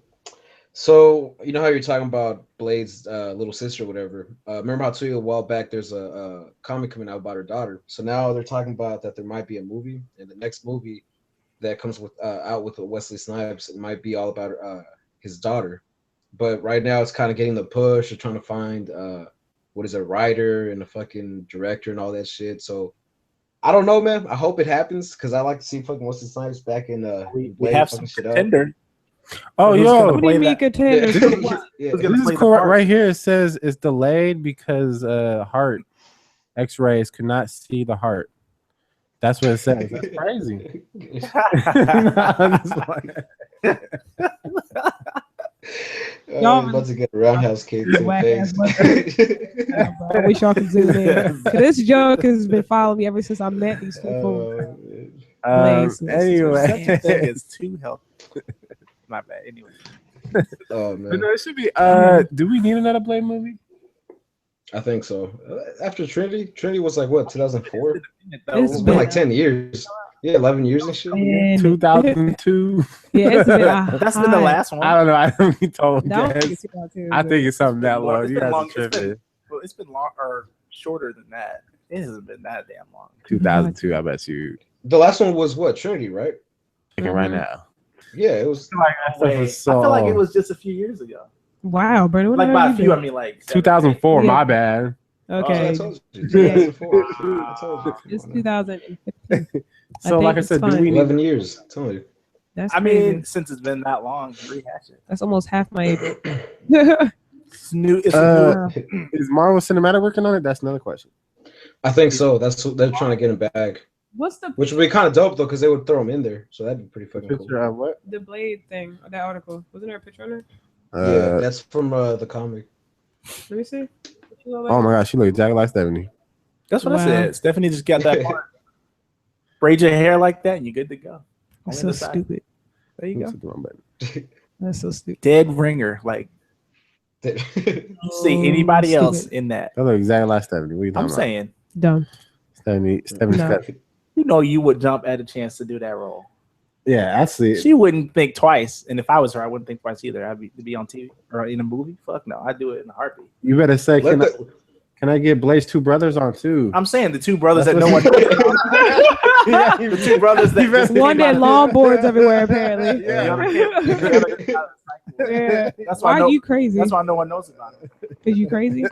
So you know how you're talking about Blade's little sister, or whatever. Remember how I told you a while back there's a comic coming out about her daughter. So now they're talking about that there might be a movie, and the next movie that comes with out with Wesley Snipes, it might be all about his daughter. But right now it's kind of getting the push. They're trying to find what is a writer and a fucking director and all that shit. So I don't know, man. I hope it happens because I like to see fucking Wesley Snipes back in we have some contender. Oh, yo. What do you mean contender? Yeah. This is correct right here. It says it's delayed because heart X-rays could not see the heart. That's what it says. That's crazy. I'm about to get a roundhouse kick to the face. I wish y'all could zoom in. This joke has been following me ever since I met these people. Anyway, it's too healthy. My bad. Anyway. Oh man. No, it should be. Do we need another Blade movie? I think so. After Trinity was like what, 2004? It's been like 10 years. Yeah, 11 years and shit. 2002. Yeah, it's been that's been the last one. I don't know. I don't be told. That Guys. was 2002, I think it's something that long. You guys are long. tripping. It's been long or shorter than that. It hasn't been that damn long. 2002. I bet you. The last one was what, Trinity, right? Thinking right now. Yeah, it was. Like that stuff was so. I feel like it was just a few years ago. Wow, Brandon. Like by a few, I mean like 2004. Yeah. My bad. Okay. I told you. 2004. I told you. It's 2015. So like I said, do we need 11 years? I told you. That's I crazy. mean, since it's been that long, rehash it. That's almost half my age. It's new. It's is Marvel Cinematic working on it? That's another question. I think so. That's what they're trying to get him back. What's the Which would be kind of dope though, because they would throw him in there, so that'd be pretty fucking Picture cool. of what? the Blade thing? That article wasn't there a picture on there? Yeah, that's from the comic. Let me see. Oh my gosh, she looked exactly like Stephanie. That's what I said. Stephanie just got that part. Braid your hair like that, and you're good to go. That's so stupid. There you go. That's so stupid. Dead ringer, like. You see anybody else in that? That look exactly like Stephanie. What are you talking I'm saying, dumb. Stephanie. You know, you would jump at a chance to do that role. Yeah, actually, she wouldn't think twice. And if I was her, I wouldn't think twice either. I'd be on TV or in a movie. Fuck no, I'd do it in a heartbeat. You better say, can I get Blade's two brothers on too? I'm saying the two brothers that no one knows about. Yeah, the two brothers that one that longboards everywhere apparently. Yeah. Yeah. That's why you crazy. That's why no one knows about it. Cause you crazy?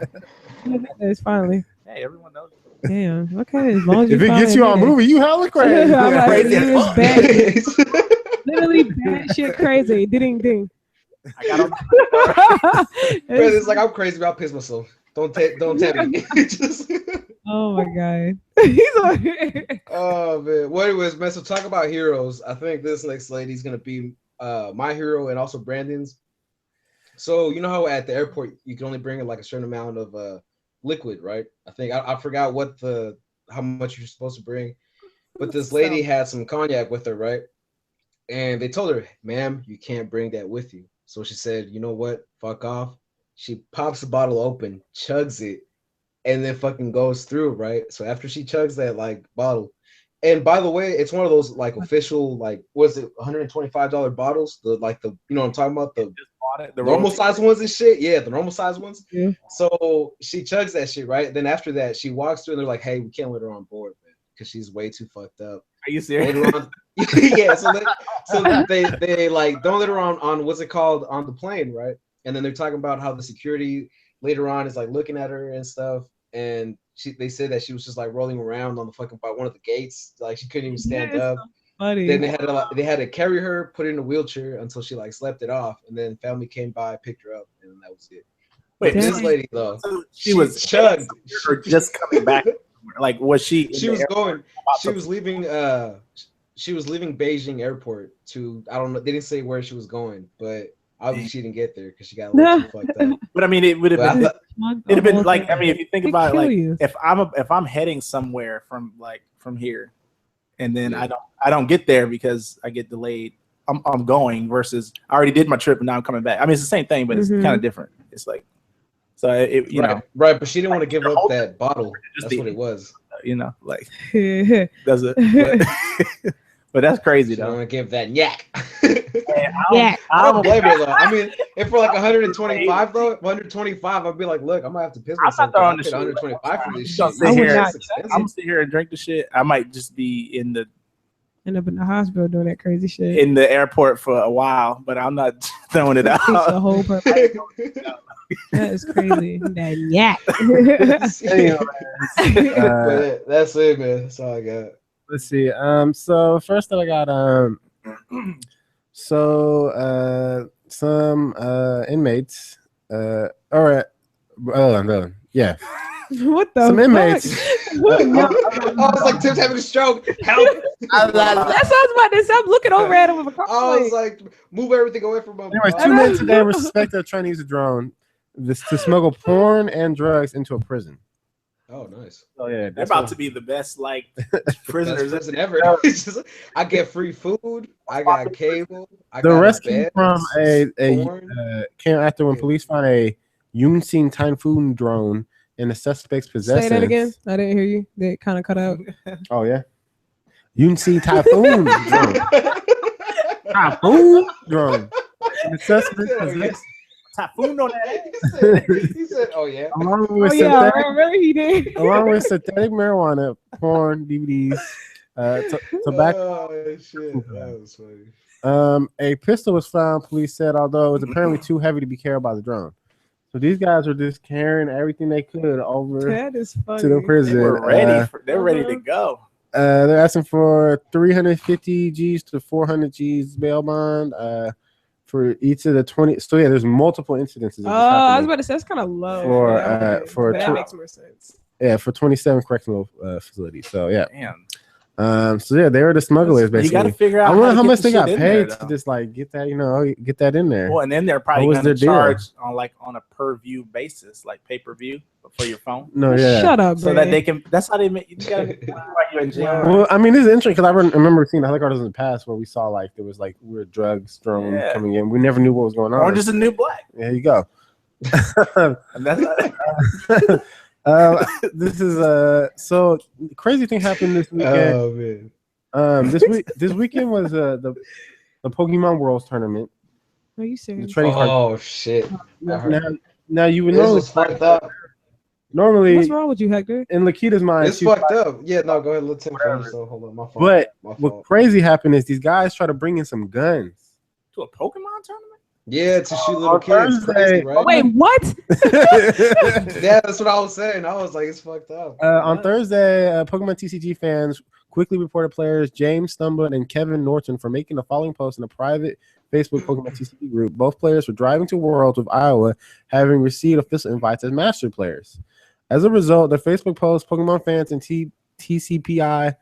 It's finally. Hey, everyone knows. Damn. Okay. As long as if it gets you on a movie, you hella crazy. Crazy. Literally bad shit crazy. Ding. I got him. It's like I'm crazy, but I'll piss myself. Don't tell me. Oh my god. Oh man. Well, anyways, man. So talk about heroes. I think this next lady's gonna be my hero and also Brandon's. So you know how at the airport you can only bring like a certain amount of liquid, right? I think I forgot how much you're supposed to bring, but this lady had some cognac with her, right? And they told her, ma'am, you can't bring that with you. So she said, you know what? Fuck off. She pops the bottle open, chugs it, and then fucking goes through, right? So after she chugs that like bottle, and by the way, it's one of those like official, like, was it $125 bottles? You know what I'm talking about? The normal size ones and shit. Yeah, the normal size ones. Yeah. So she chugs that shit, right? Then after that, she walks through and they're like, hey, we can't let her on board, man, because she's way too fucked up. Are you serious? Yeah, so they like don't let her on what's it called on the plane, right? And then they're talking about how the security later on is like looking at her and stuff, and they said that she was just like rolling around on the fucking by one of the gates, like she couldn't even stand up. So funny. Then they had to carry her, put her in a wheelchair until she like slept it off, and then family came by, picked her up, and that was it. Wait, this lady though, she was chugged or just coming back. Like was she? She was going. She was leaving. She was leaving Beijing airport to, I don't know. They didn't say where she was going, but obviously she didn't get there because she got a little too fucked up. But I mean, it would have been. It'd have been like, I mean, if you think about it, like if I'm heading somewhere from here, and then I don't get there because I get delayed. I'm going versus I already did my trip and now I'm coming back. I mean, it's the same thing, but it's kind of different. It's like, so you know, right? But she didn't want to give up that bottle. That's what it was. You know, like does it? But that's crazy though. I want to give that yak. I don't blame her though. I mean, if for like 125 though, 125, I'd be like, look, I'm gonna have to piss myself. I'm not throwing 125 for this shit. I'm gonna sit here and drink the shit. I might just be end up in the hospital doing that crazy shit in the airport for a while, but I'm not throwing it out. The whole purpose. That is crazy. That yak. But that's it, man. That's all I got. Let's see. So first I got some inmates. All right. Yeah. What the? Some fuck? inmates. I was like, Tim's having a stroke. Help! That's what I was about to say. I'm looking over at him with a car. I was like, move everything away from him. Anyways, 2 men today were suspected of trying to use a drone to smuggle porn and drugs into a prison. Oh, nice. Oh yeah, they're about to be the best like prisoners ever. I get free food. I got cable. The rescue from came after when police found a Yunxin Typhoon drone in the suspect's possession. Say that again. I didn't hear you. They kind of cut out. Oh yeah, Yunxin Typhoon drone. Typhoon drone. In the suspect's possession. Typhoon on that. He said, "Oh yeah." Along with synthetic marijuana, porn, DVDs, tobacco. Oh shit, that was funny. A pistol was found. Police said, although it was apparently too heavy to be carried by the drone. So these guys were just carrying everything they could over to the prison. They were ready. They're ready to go. They're asking for 350 G's to 400 G's bail bond. for each of the 20. So yeah, there's multiple incidences. Of Oh, I was about to say that's kind of low for that makes more sense. Yeah, for 27 correctional facilities. So yeah. Damn. So yeah, they were the smugglers basically. You got to figure out. I wonder how much they got paid paid to just like get that, get that in there. Well, and then they're probably going to charge on a per view basis, like pay per view for your phone. No, yeah. Shut up, so that they can. That's how they make. You got to you're in jail. Well, I mean, this is interesting because I remember seeing the helicopters in the past where we saw like there was like weird drugs thrown coming in. We never knew what was going on. Orange is the new black. There you go. And that's. This is so crazy thing happened this weekend. Oh man. This weekend was the Pokemon Worlds tournament. Are you serious? The trading card. Oh shit. Now you would know it's fucked up. Normally, what's wrong with you, Hector? In Lakita's mind, it's fucked up. Yeah, no, go ahead. Let's finish. So hold on, my fault. But what crazy happened is these guys try to bring in some guns to a Pokemon tournament. Yeah, to shoot little kids. Crazy, right? Wait, what? Yeah, that's what I was saying. I was like, it's fucked up. On Thursday, Pokemon TCG fans quickly reported players James Stumbling and Kevin Norton for making the following post in a private Facebook Pokemon TCG group. Both players were driving to Worlds of Iowa, having received official invites as master players. As a result, the Facebook post, Pokemon fans and TCPI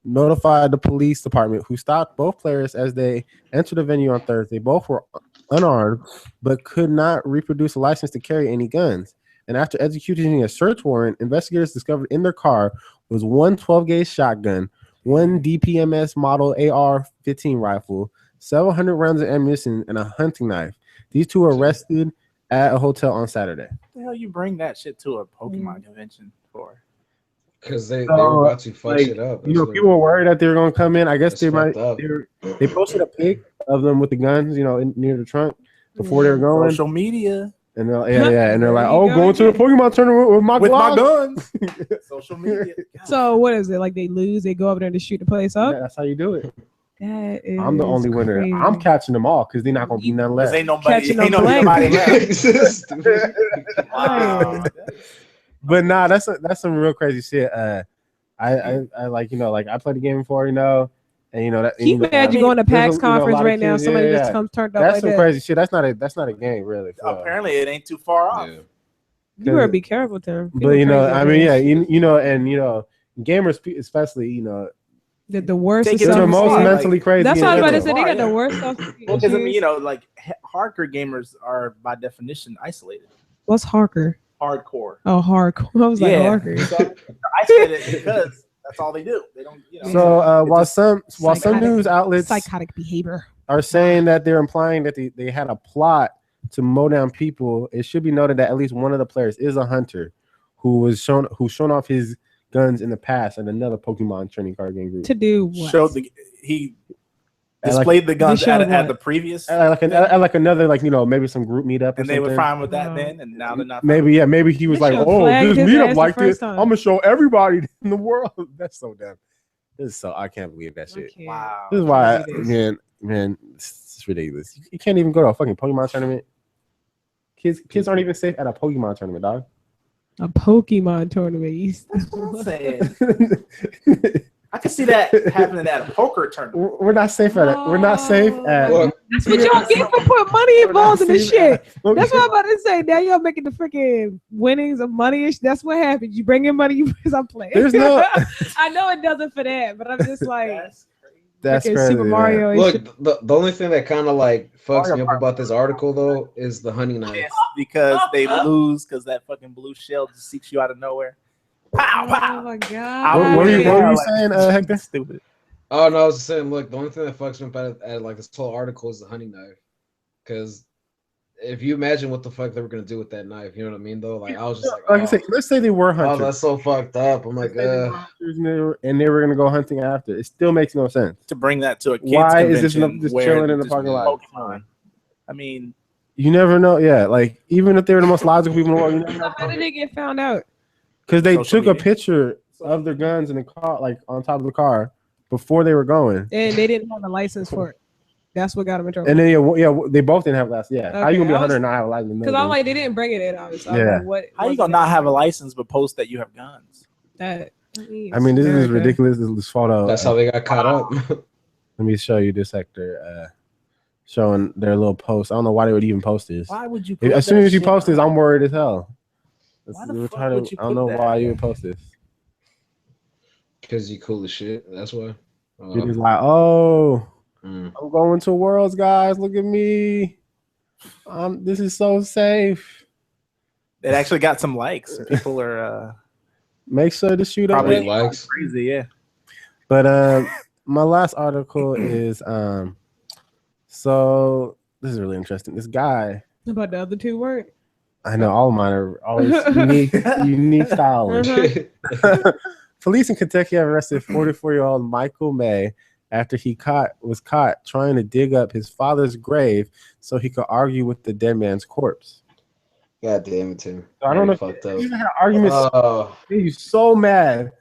notified the police department, who stopped both players as they entered the venue on Thursday. Both were unarmed, but could not reproduce a license to carry any guns. And after executing a search warrant, investigators discovered in their car was one 12-gauge shotgun, one DPMS model AR-15 rifle, several hundred rounds of ammunition, and a hunting knife. These two were arrested at a hotel on Saturday. What the hell you bring that shit to a Pokemon convention for? Because they were about to fuck shit up. People were worried that they were going to come in. I guess they might. They posted a pic of them with the guns, near the trunk before they were going. Social media. And they're and they're like, oh, going to the Pokemon tournament with my guns. Social media. So what is it? Like they lose, they go over there to shoot the place up? Yeah, that's how you do it. That is I'm the only winner. crazy. I'm catching them all because they're not going to be none left. Ain't nobody left. Wow. But nah, that's some real crazy shit. I like I played the game before, and that. Keep mad you going to PAX conference right now. Somebody just comes turned up. That's like some that. crazy shit. That's not a game, really. Apparently, it ain't too far off. Yeah. You better be careful, Tim. But gamers especially, the worst. It's the most mentally crazy. That's what I was about to say. They got the worst stuff. Because hardcore gamers are by definition isolated. What's hardcore? Hardcore. Oh, hardcore. I was like hardcore. So isolated because that's all they do. They don't. So while some news outlets psychotic behavior are saying that they're implying that they had a plot to mow down people, it should be noted that at least one of the players is a hunter who's shown off his guns in the past at another Pokemon trading card game group. To do what? He displayed the guns at the previous like another maybe some group meetup, and they were fine with that then, and now they're not. Maybe he was like, oh, this meetup like this, I'm gonna show everybody in the world. That's so dumb. I can't believe that shit. Wow. This is why, man, it's ridiculous. You can't even go to a fucking Pokemon tournament. Kids aren't even safe at a Pokemon tournament, dog. A Pokemon tournament. That's what I'm saying. I can see that happening at a poker tournament. We're not safe at it. We're not safe at. That's what y'all get for putting money involved in this shit. That's what I'm about to say. Now y'all making the freaking winnings of money. That's what happens. You bring in money because I'm playing. There's no. I know it doesn't for that, but I'm just like. That's crazy. Super Mario. Look, the only thing that kind of fucks me up about this article though is the hunting knife. Yes, because they lose because that fucking blue shell just seeks you out of nowhere. Pow, pow. Oh my god! What were you saying, Hector? Stupid. Oh no, I was just saying. Look, the only thing that fucks me up at this whole article is the hunting knife, because if you imagine what the fuck they were gonna do with that knife, you know what I mean? Though, I was just like I said, let's say they were hunters. Oh, that's so fucked up. I'm like, and they were gonna go hunting after. It still makes no sense to bring that to a kid's Why convention. Is this just chilling in the parking lot? Pokemon. I mean, you never know. Yeah, even if they're the most logical people in the world, you never know. How did they get found out? Because they took a picture of their guns in the car, on top of the car, before they were going, and they didn't have a license for it. That's what got them in trouble. And then they both didn't have license. Yeah, okay. How you gonna be 100 and not have a license? Because I'm like, they didn't bring it in. Obviously. Yeah. How you gonna not have a license but post that you have guns? That. I mean, this is ridiculous. This photo. That's how they got caught up. Let me show you this, Hector. showing their little post. I don't know why they would even post this. Why would you? As soon as you post this, I'm worried as hell. Why the fuck would you I don't know why you would post this. Because you cool as shit. That's why. It is like, I'm going to Worlds, guys. Look at me. This is so safe. It actually got some likes. People are make sure to shoot up. Probably likes. Crazy, yeah. But my last article is so this is really interesting. This guy. About the other two weren't. I know all of mine are always unique style. Police in Kentucky have arrested 44-year-old Michael May after he was caught trying to dig up his father's grave so he could argue with the dead man's corpse. God damn it, Tim. So I don't know if you had an argument. You're so mad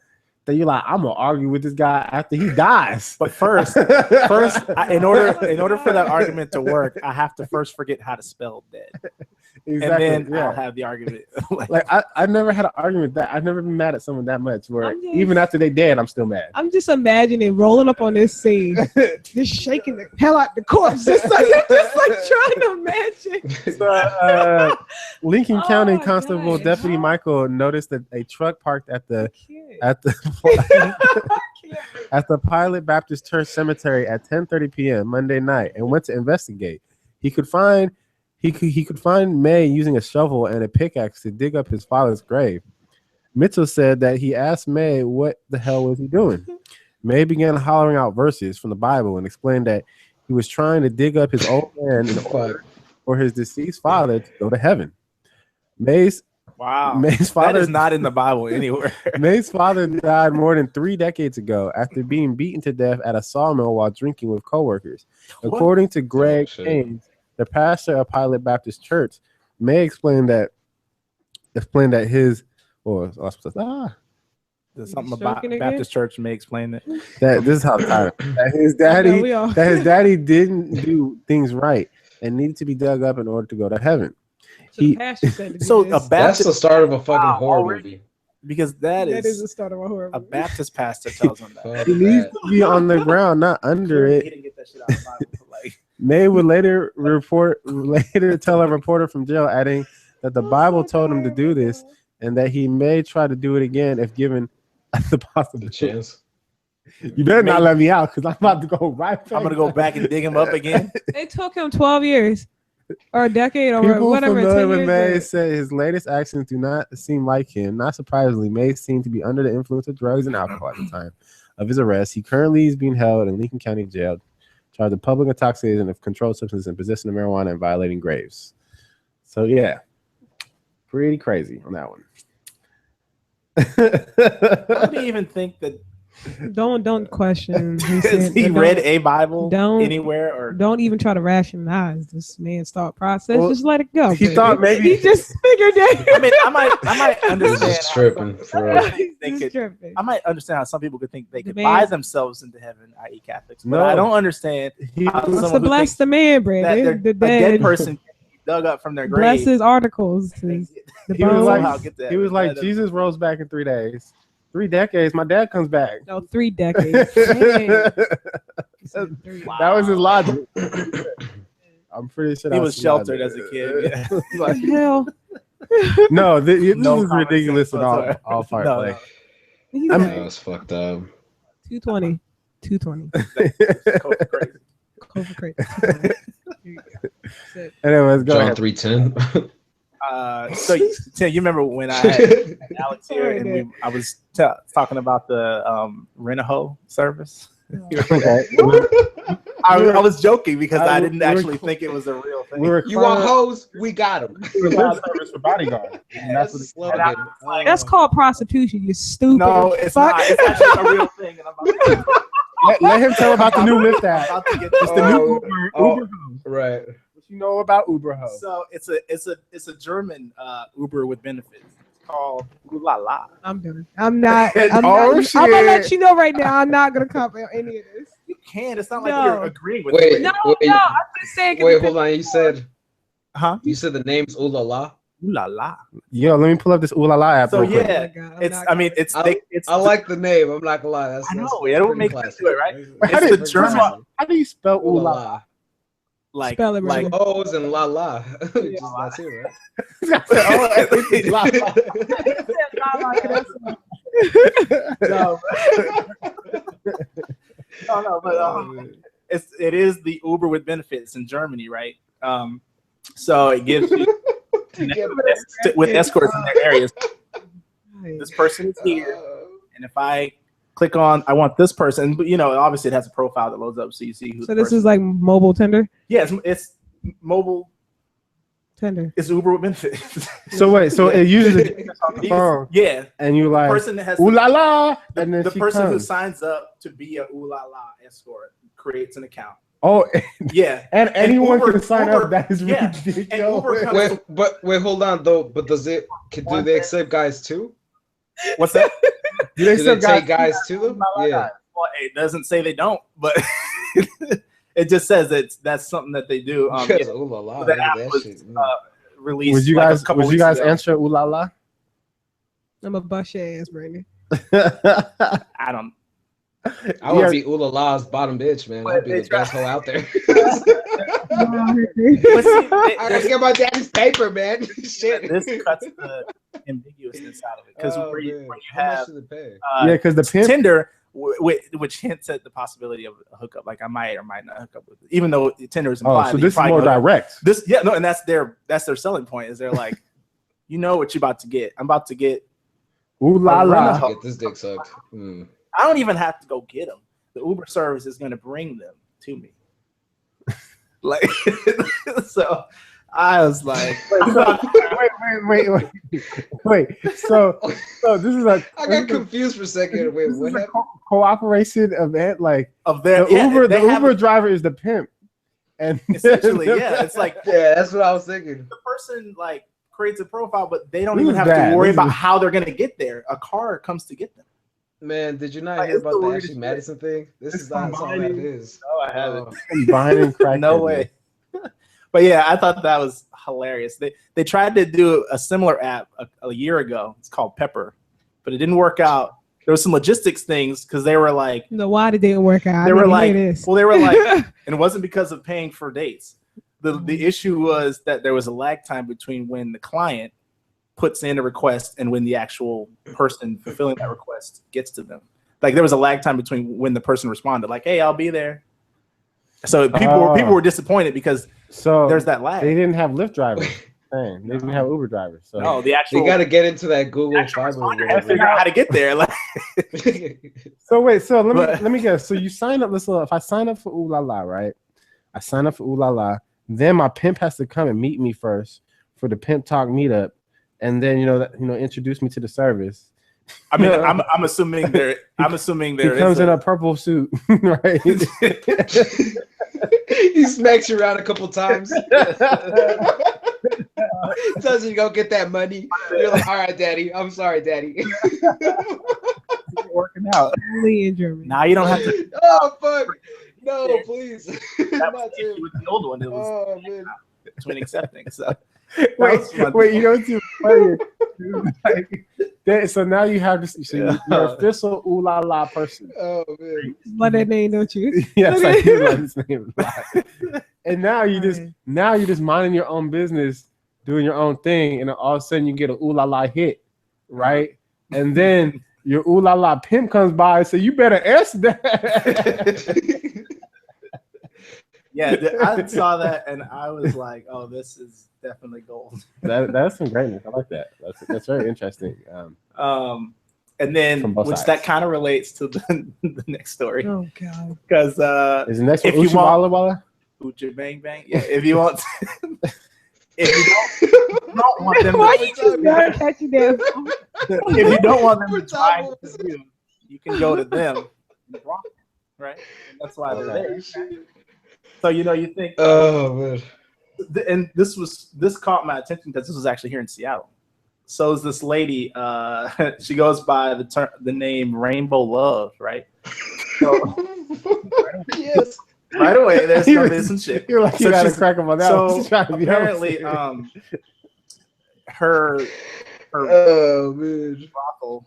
that you're like, I'm gonna argue with this guy after he dies. But first, in order for that argument to work, I have to first forget how to spell dead. Exactly. And then I'll have the argument. Like I've never had an argument that I've never been mad at someone that much where even after they dead, I'm still mad. I'm just imagining rolling up on this scene, just shaking the hell out the corpse, just like trying to imagine. So, Lincoln County Constable Deputy Michael noticed that a truck parked at the Pilot Baptist Church Cemetery at 10:30 p.m. Monday night and went to investigate. He could find May using a shovel and a pickaxe to dig up his father's grave. Mitchell said that he asked May what the hell was he doing. May began hollering out verses from the Bible and explained that he was trying to dig up his old man in order for his deceased father to go to heaven. May's father, that is not in the Bible anywhere. May's father died more than 3 decades ago after being beaten to death at a sawmill while drinking with coworkers. According to Greg Haynes, the pastor of Pilot Baptist Church, May explained that his something about Baptist Church may explain that. That this is how that his daddy didn't do things right and needed to be dug up in order to go to heaven. That's the start of a fucking horror movie. Because that is the start of a horror movie. A Baptist pastor tells him that. He needs to be on the ground, not under it. He didn't get that shit out of the Bible. May would later tell a reporter from jail, adding that the Bible told him to do this and that he may try to do it again if given the possible chance. You better not let me out because I'm about to go right back. I'm going to go back and dig him up again. It took him 12 years or a decade or People whatever. Familiar with May said his latest actions do not seem like him. Not surprisingly, May seemed to be under the influence of drugs and alcohol at the time of his arrest. He currently is being held in Lincoln County Jail, charged with public intoxication of controlled substances and possession of marijuana and violating graves. So yeah, pretty crazy on that one. Why do you even think that? Don't question. He read a Bible anywhere, or don't even try to rationalize this man's thought process. Well, just let it go. He thought maybe he just figured that. I mean, I might understand. He's tripping. I might understand how some people could think they could buy themselves into heaven, i.e., Catholics. But I don't understand. To bless the man, Brad. The dead person dug up from their grave. Bless his articles. He was like Jesus rose back in 3 days. 3 decades. My dad comes back. No, 3 decades. That was his logic. I'm pretty sure he was sheltered as a kid. Yeah. Hell. No, this is ridiculous at all part play. That was fucked up. 220. COVID crazy. Anyways, go John ahead. 3:10. So Tim, you remember when I had Alex here and I was talking about the Rent-A-Hoe service? Okay. I was joking because I didn't actually think it was a real thing. You want hoes? We got them. Service for bodyguard. That's called prostitution. You stupid. No, it's not. It's actually a real thing. And I'm let him tell about the new Lyft app. It's the new Uber. Right. You know about Uber Ho. So it's a German Uber with benefits. It's called Ooh La La. I'm done. I'm gonna let you know right now. I'm not gonna comment on any of this. You can. It's not like you're agreeing with it. No. I'm just saying. Wait, hold on. You said, You said the name's Ooh La La. Ooh La La. Yo, let me pull up this Ooh La La app. So yeah, it's. I like the name. I'm not gonna lie. I know. It don't make sense to it, right? It's the German. How do you spell Ooh La La? like Spell it, like brother. O's and la la. Just that's it, right? no, no, but it is the Uber with benefits in Germany, right? So it gives you with escorts in their areas. This person is here, and if I click on, I want this person, but obviously it has a profile that loads up, so you see who. So this is like mobile Tinder. Yeah, it's mobile Tinder. It's Uber with benefits. So wait, so it uses it on the phone. Yeah, and you like person that has ooh la la, and then the person who comes. signs up to be a ooh la la escort creates an account. Oh, yeah, and anyone Uber, can sign Uber, up. That is yeah. ridiculous. Wait, hold on though. But do they accept guys too? What's that? Do they take guys too? Them? Yeah. Well, it doesn't say they don't, but it just says that's something that they do. Ooh la la. That app was released. Would you guys answer ooh la la? I'm a bust your ass, Brandon. I don't. I would be ooh la la's bottom bitch, man. I'd be the best hoe out there. I gotta get my daddy's paper, man. Shit. This cuts the ambiguousness out of it because where you have because the pimp Tinder, which hints at the possibility of a hookup. Like I might or might not hook up with it, even though Tinder is implied. Oh, so this is more direct. And that's their selling point. Is they're like, you know what you're about to get. I'm about to get ooh la la. Get this dick sucked. I don't even have to go get them. The Uber service is going to bring them to me. Like, so I was like, wait. So this is like I got confused for a second. Wait, what happened? Cooperation event, like of their the Uber driver is the pimp, and essentially, yeah, it's like that's what I was thinking. The person like creates a profile, but they don't even have to worry about how they're going to get there. A car comes to get them. Man, did you not hear about the Ashley Madison thing? This is not all that is. No, I haven't. Combining crack. No way. But yeah, I thought that was hilarious. They tried to do a similar app a year ago. It's called Pepper, but it didn't work out. There was some logistics things because they were like, why did it didn't work out? They were like, and it wasn't because of paying for dates. The issue was that there was a lag time between when the client puts in a request and when the actual person fulfilling that request gets to them. Like there was a lag time between when the person responded, like, "Hey, I'll be there." So people were disappointed because there's that lag. They didn't have Lyft drivers. They didn't have Uber drivers. So no, they got to get into that Google Fiber. And figure out how to get there. Like, so wait, so let me guess. So you sign up. Listen, if I sign up for ooh la la, right? I sign up for ooh la la. Then my pimp has to come and meet me first for the pimp talk meetup. And then introduce me to the service. I mean, I'm assuming there. He comes in a purple suit, right? He smacks you around a couple times. Tells you to go get that money. You're like, all right, daddy. I'm sorry, daddy. Working out. Only in Germany. Now you don't have to. Oh fuck! No, please. That was the old one. It was man. Between accepting. So. Wait, you know what's funny? So now you have this. So you're official ooh la la person. Oh man, what that name? Don't you? Yes, I do like his name. And now you're just minding your own business, doing your own thing, and all of a sudden you get an ooh la la hit, right? And then your ooh la la pimp comes by, so you better answer that. Yeah, I saw that and I was like, "Oh, this is definitely gold." That's some greatness. I like that. That's very interesting. And then which that kind of relates to the next story. Oh god! Because is the next one Uchi Walla Walla? Uchi Bang Bang. Yeah, if you want, if you don't want them, why you just not catching them? If you don't want them to try you can go to them, right? And that's why they're there. So you think, oh man, and this caught my attention because this was actually here in Seattle. So is this lady? She goes by the name Rainbow Love, right? So, yes. Right away, there's some shit. You're like, you gotta crack them on that. So apparently, her brothel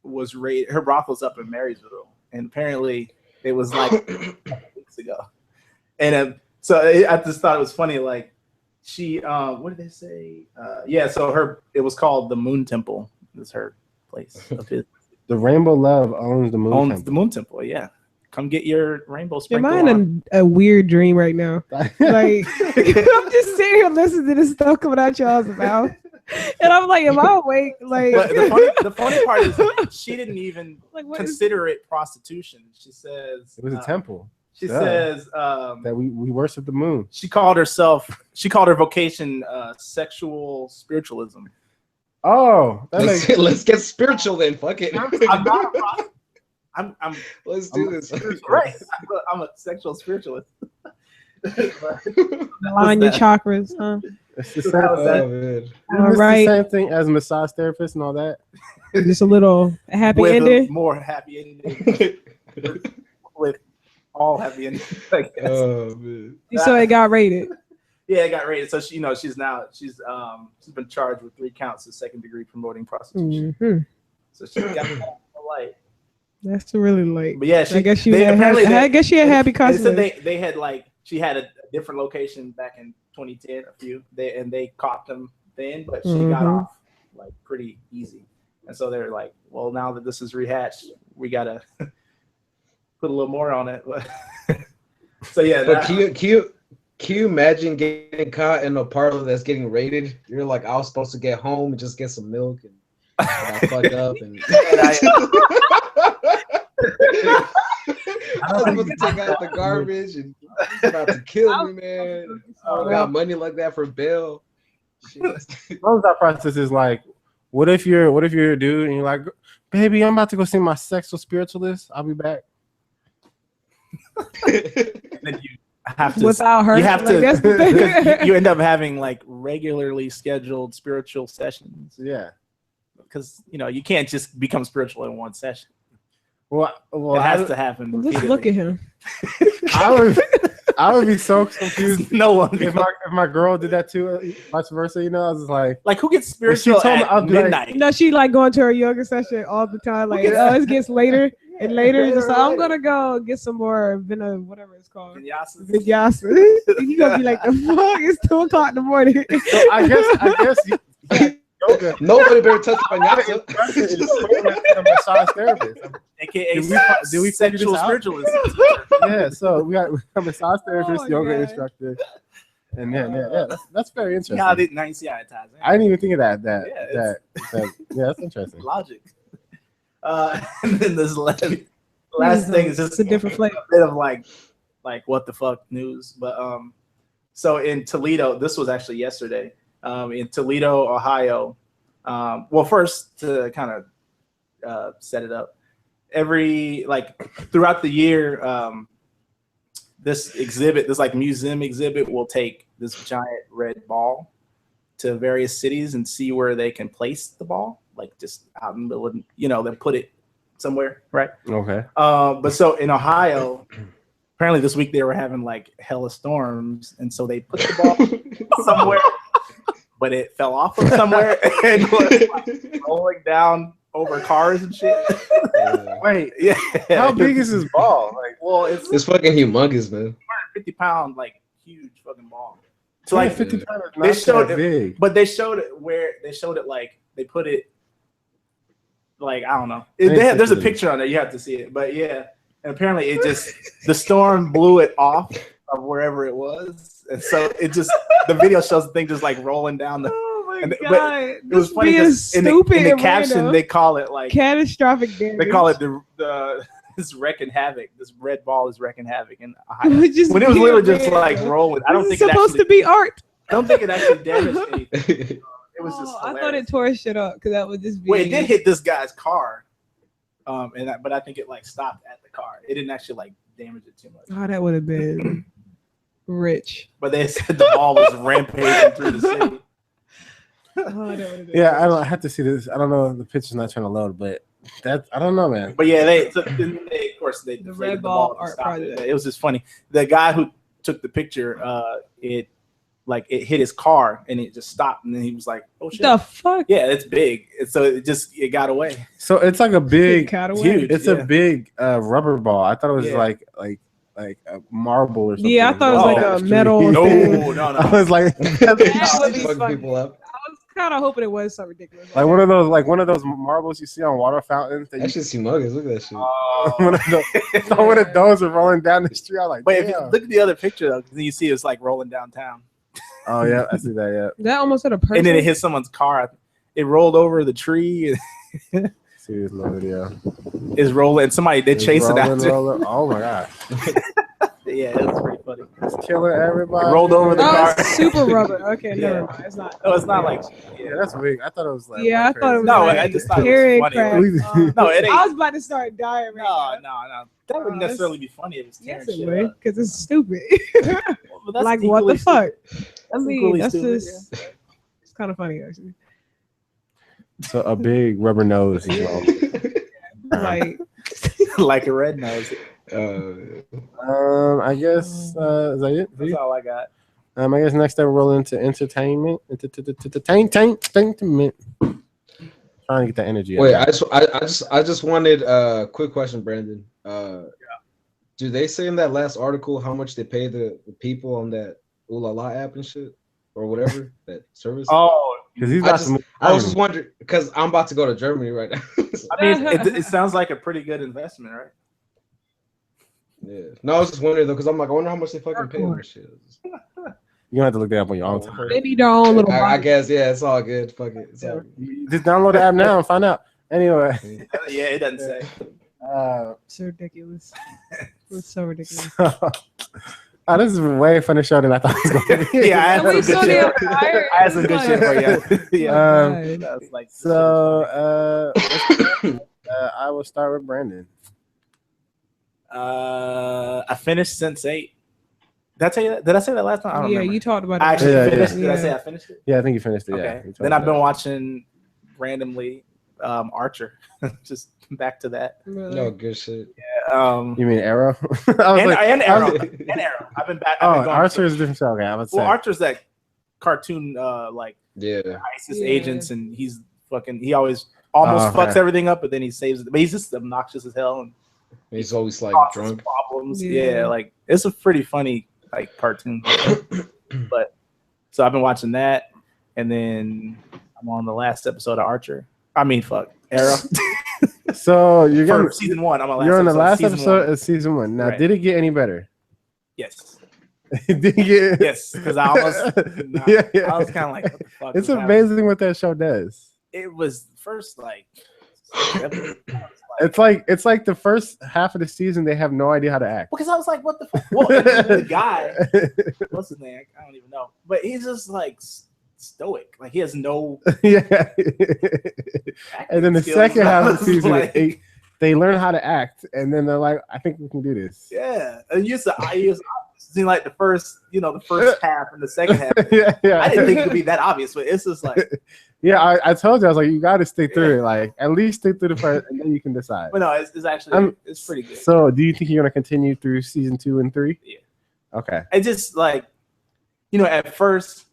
was raided. Her brothel's up in Marysville, and apparently it was like weeks ago. And So I just thought it was funny. Like she, what did they say? Yeah. So it was called the Moon Temple. Is her place of his. The Rainbow Love owns the Moon Temple. The Moon Temple. Yeah. Come get your rainbow Am sprinkle. I in a weird dream right now? Like I'm just sitting here listening to this stuff coming out y'all's mouth, and I'm like, am I awake? Like the funny part is she didn't even consider it prostitution. She says it was a temple. She says that we worship the moon. She called her vocation sexual spiritualism. Oh, let's get spiritual then. Fuck it. I'm let's do this. Right. I'm a sexual spiritualist. Align your chakras, huh? It's the same, all right. The same thing as massage therapist and all that. Just a little happy with ending. More happy ending. With all happy ending. Oh man. So it got rated. Yeah, it got rated. So she's been charged with 3 counts of second-degree promoting prostitution. Mm-hmm. So she got light. That's really late. But yeah, I guess she had happy customers. They had she had a different location back in 2010. They caught them then, but she got off like pretty easy. And so they're like, well, now that this is rehatched, we gotta put a little more on it. So yeah. But can you imagine getting caught in a parlor that's getting raided? You're like, I was supposed to get home and just get some milk, and I fucked up, and I was supposed to take out the garbage, and he's about to kill me, man. I got money like that for bail. What was that process? Is like, what if you're a dude and you're like, baby, I'm about to go see my sexual spiritualist. I'll be back. And then you have to without her. You have like, to. That's the thing. You end up having like regularly scheduled spiritual sessions. Yeah. Because you can't just become spiritual in one session. Well, it has to happen. Just look at him. I would be so confused. No one. If my girl did that too, vice versa. I was just like who gets spiritual at midnight? No, she like going to her yoga session all the time. Like it gets later and later. Just like, I'm gonna go get some more whatever it's called. Vinyasa. You gonna be like, the fuck? It's 2:00 in the morning. So I guess. Yoga. Nobody better touch vinyasa. A massage therapist, aka we sexual spiritualism. Yeah, so we got a massage therapist, yoga instructor, and yeah, that's very interesting. Yeah, I didn't see how it ties in. I didn't even think of that. Yeah, that's interesting. Logic. And then this last thing is just a different flavor. A bit of like what the fuck news, but so in Toledo, this was actually yesterday. In Toledo, Ohio. Well, first to kind of set it up, throughout the year, this museum exhibit will take this giant red ball to various cities and see where they can place the ball, like just out in the middle of, then put it somewhere, right? Okay. But so in Ohio, apparently this week they were having like hella storms, and so they put the ball somewhere. But it fell off from somewhere and was rolling down over cars and shit. Wait, yeah. How big is this ball? It's fucking humongous, man. 150-pound, huge fucking ball. So 50 pounds is not that big. But they showed it like they put it I don't know. There's a picture on there. You have to see it. But yeah, and apparently the storm blew it off of wherever it was. And so the video shows the thing just rolling down the. Oh my god! But it was funny because in the caption they call it catastrophic damage. They call it this wrecking havoc. This red ball is wrecking havoc in Ohio. When it was literally just rolling. I don't think it's supposed to be art. I don't think it actually damaged anything. It was just. I thought it tore shit up because that would just be. Well, it did hit this guy's car, but I think it stopped at the car. It didn't actually damage it too much. Oh, that would have been. Rich, but they said the ball was rampaging through the city. I have to see this. I don't know. The picture's not trying to load, but I don't know, man. But yeah, they of course the red ball art project. It was just funny. The guy who took the picture, it hit his car and it just stopped, and then he was like, "Oh shit, the fuck!" Yeah, it's big, and so it got away. So it's like a big, huge. It's a big rubber ball. I thought it was like like a marble or something. Yeah, I thought it was like a metal. No, thing. no. I was like, That would be Fucking funny. people up. I was kind of hoping it was something ridiculous. like one of those marbles you see on water fountains. That That shit's humongous. Look at that shit. one of those are rolling down the street. I was like, Wait, if you damn. look at the other picture though, then you see it's like rolling downtown. Oh yeah, I see that. That almost hit a person. And then it hit someone's car. It rolled over the tree. Yeah. See this little video. It's rolling. And somebody did chase it after. Rolling. Oh my gosh, Yeah, it was pretty funny. it's killing everybody. It rolled over the Oh, car. it's super rubber. Okay, Yeah. never mind. It's not. No, it's not like. Yeah, that's weird. I thought it was like. Yeah, I thought it was. No, like I just thought it was period funny. crap. No, it ain't. I was about to start dying. No, Right no. That wouldn't Oh, necessarily be funny if it's tearing Yes, it shit would, up. because it's stupid. Well, that's Like what the equally fuck? stupid. I mean, equally that's stupid, just. It's kind of funny actually. So a big rubber nose. Is all. Like. Like a red nose. I guess is that it? That's all I got. I guess next up we're rolling into entertainment. Entertainment. Trying to get the energy. Wait, out. I just wanted a quick question, Brandon. Do they say in that last article how much they pay the people on that Ooh La La app and shit or whatever that service? Oh, because he's I was just wondering because I'm about to go to Germany right now. I mean, it sounds like a pretty good investment, right? Yeah. No, I was just wondering though because I'm like, I wonder how much they fucking pay on this shit. You don't have to look that up on your own time. Maybe their own little. I guess yeah, it's all good. Fuck it. It's all good. Just download the app now and find out. Anyway, Yeah, it doesn't say. So ridiculous. It's so ridiculous. This is a way funny show than I thought it was going to be. Yeah, I had We some saw good the shit. Empire. I had some good shit for you. Yeah. God. That was like So, I will start with Brandon. I finished Sense8. Did I tell you that? Did I say that last time? I don't Yeah, remember. you talked about it. I actually Yeah, finished. yeah. Did I say I finished it? Yeah, I think you finished it. Okay. Yeah. You told Then me I've been that. watching randomly Archer. Just back to that. No good shit. Um, You mean Arrow? I was and Arrow. I was- And Arrow. I've been back. Oh, I've been going Archer is a different show. Okay, I would say. Well, Archer's that cartoon, like Yeah. ISIS Yeah. agents, and he's fucking. He always almost Oh, okay. fucks everything up, but then he saves it. But he's just obnoxious as hell and He's always like causes drunk. problems. Yeah. Yeah, like it's a pretty funny like cartoon. But so I've been watching that, and then I'm on the last episode of Archer. I mean, fuck Arrow. So you're For gonna, season one. I'm on you're on the last season episode one. of season 1. Now, Right. did it get any better? Yes, Did it get? yes, because I almost. Yeah. I was kind of like, what the fuck? It's is happening? amazing what that show does. It was first like. It's like the first half of the season they have no idea how to act. Because I was like, what the fuck? Well, the guy, what's his name? I don't even know. But he's just like stoic. Like he has no. Yeah. And then the skills. second half of the season, Like, they learn how to act, and then they're like, I think we can do this. yeah, and I seemed like the first half and the second half. Yeah. I didn't think it would be that obvious, but it's just like, Yeah, I told you, I was like, you got to stick through it. Like, at least stick through the first, and then you can decide. but no, it's actually it's pretty good. So, do you think you're going to continue through season 2 and 3? Yeah. Okay. It just like, at first,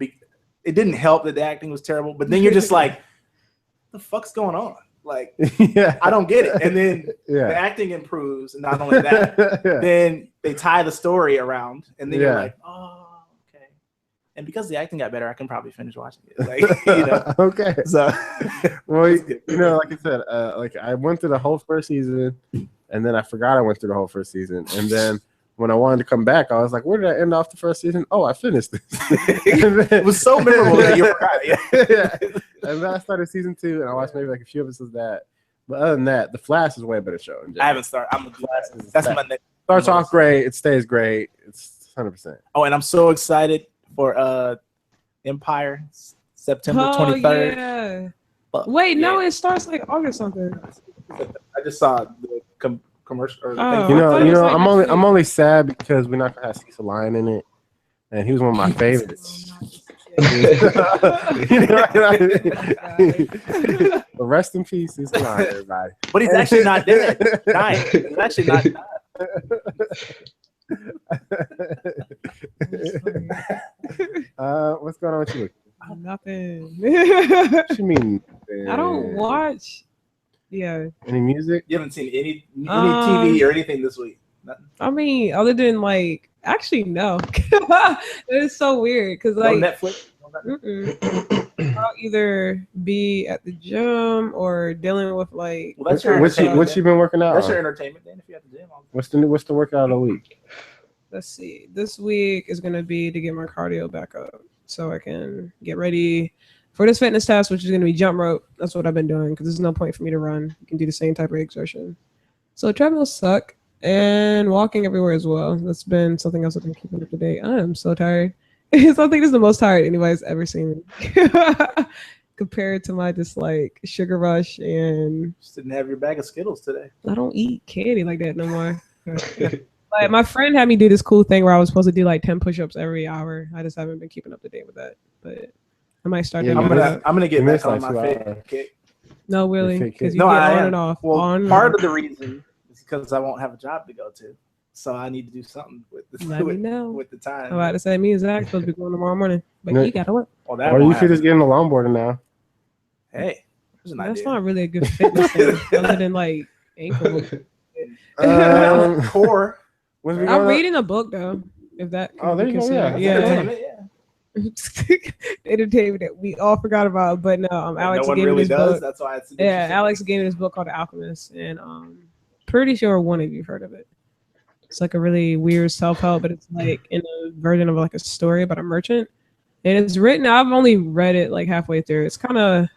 it didn't help that the acting was terrible, but then you're just like, what the fuck's going on? Like, Yeah. I don't get it. And then the Yeah. acting improves, and not only that, Yeah. then they tie the story around, and then you're Yeah. like, oh, okay. And because the acting got better, I can probably finish watching it. Like, Okay. So, Well, It's good. like I said, like I went through the whole first season, and then I forgot I went through the whole first season, and then when I wanted to come back, I was like, where did I end off the first season? Oh, I finished this. it was so memorable that you forgot. Yeah. Yeah. And then I started season 2, and I watched maybe like a few episodes of that. But other than that, The Flash is a way better show. I haven't started. I'm that's my next. Starts off great. It stays great. It's 100%. Oh, and I'm so excited for Empire, September 23rd. Yeah. Fuck, Wait, no, yeah. it starts like August something. I just saw the commercial. Or the Oh. thing. You I thought it know, was like I'm next only sad because we're not gonna have Cecil Lion in it, and he was one of my favorites. But rest in peace, Cecil Lion, everybody. But he's actually not dead. Dying. He's actually not dying. What's going on with you? Nothing. What you mean? I don't watch. Yeah. Any music? You haven't seen any Um, TV or anything this week? I mean, other than like, actually, no. It's so weird because like no Netflix. I'll either be at the gym or dealing with like. Well, that's your what you been working out? That's your entertainment then. If you have the gym. What's the workout of the week? Let's see. This week is gonna be to get my cardio back up so I can get ready for this fitness test, which is gonna be jump rope. That's what I've been doing because there's no point for me to run. You can do the same type of exertion. So treadmills suck, and walking everywhere as well. That's been something else I've been keeping up to date. I am so tired. I think this is the most tired anybody's ever seen me. Compared to my just like sugar rush and Just didn't have your bag of Skittles today. I don't eat candy like that no more. Like my friend had me do this cool thing where I was supposed to do like 10 push-ups every hour. I just haven't been keeping up to date with that, but I might start doing I'm gonna get back on like my fit kick. No, really, because you No, get I on am. and off. Well, on part of the reason is because I won't have a job to go to, so I need to do something with Let me know. with the time. I'm about to say me and Zach supposed to be going tomorrow morning, but No. you gotta work. Well, that Or won't you could just happen. get in the longboarder now. Hey, there's an That's idea. not really a good fitness thing other than like ankle. Core. I'm reading a book though. If that Oh, there you go. Yeah. Entertainment that we all forgot about, but no, Alex no one gave me really this does. book. That's why it's Yeah, Alex gave me this book called The Alchemist, and pretty sure one of you heard of it. It's like a really weird self-help, but it's like in a version of like a story about a merchant, and it's written. I've only read it like halfway through. It's kind of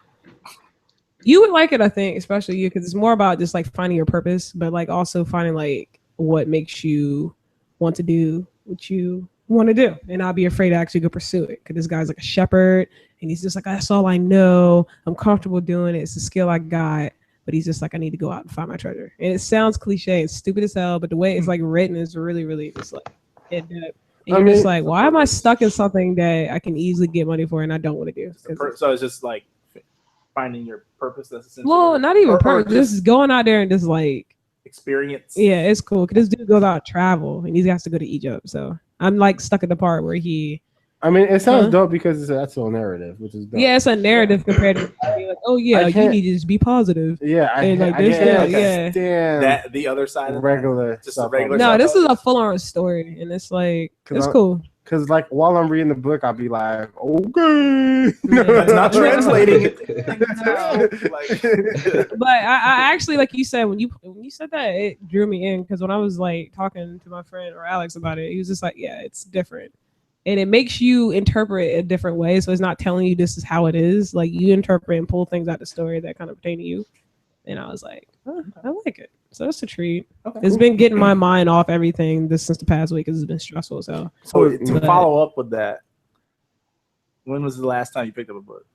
you would like it, I think, especially you, because it's more about just like finding your purpose, but like also finding like what makes you want to do what you want to do and not be afraid to actually go pursue it. Because this guy's like a shepherd and he's just like, that's all I know. I'm comfortable doing it. It's a skill I got. But he's just like, I need to go out and find my treasure. And it sounds cliche. It's stupid as hell. But the way it's like written is really, really just like it. And you're just like, why am I stuck in something that I can easily get money for and I don't want to do? So it's just like finding your purpose. That's essentially. Well, not even purpose. This is going out there and just like experience. Yeah, it's cool. Cause this dude goes out to travel and he has to go to Egypt. So I'm like stuck at the part where he. I mean, it sounds dope because it's an actual narrative, which is dope. Yeah, it's a narrative compared to like, oh yeah, you need to just be positive. Yeah, I can't that the other side of regular, just a regular. No, this is a full-on story, and it's like it's cool. Because like while I'm reading the book, I'll be like, okay, that's not translating it. But I actually, like you said, when you said that, it drew me in because when I was like talking to my friend or Alex about it, he was just like, yeah, it's different. And it makes you interpret it a different way. So it's not telling you this is how it is. Like you interpret and pull things out the story that kind of pertain to you. And I was like, oh, I like it. So it's a treat. Okay, it's been getting my mind off everything since the past week because it's been stressful. So to follow up with that, when was the last time you picked up a book?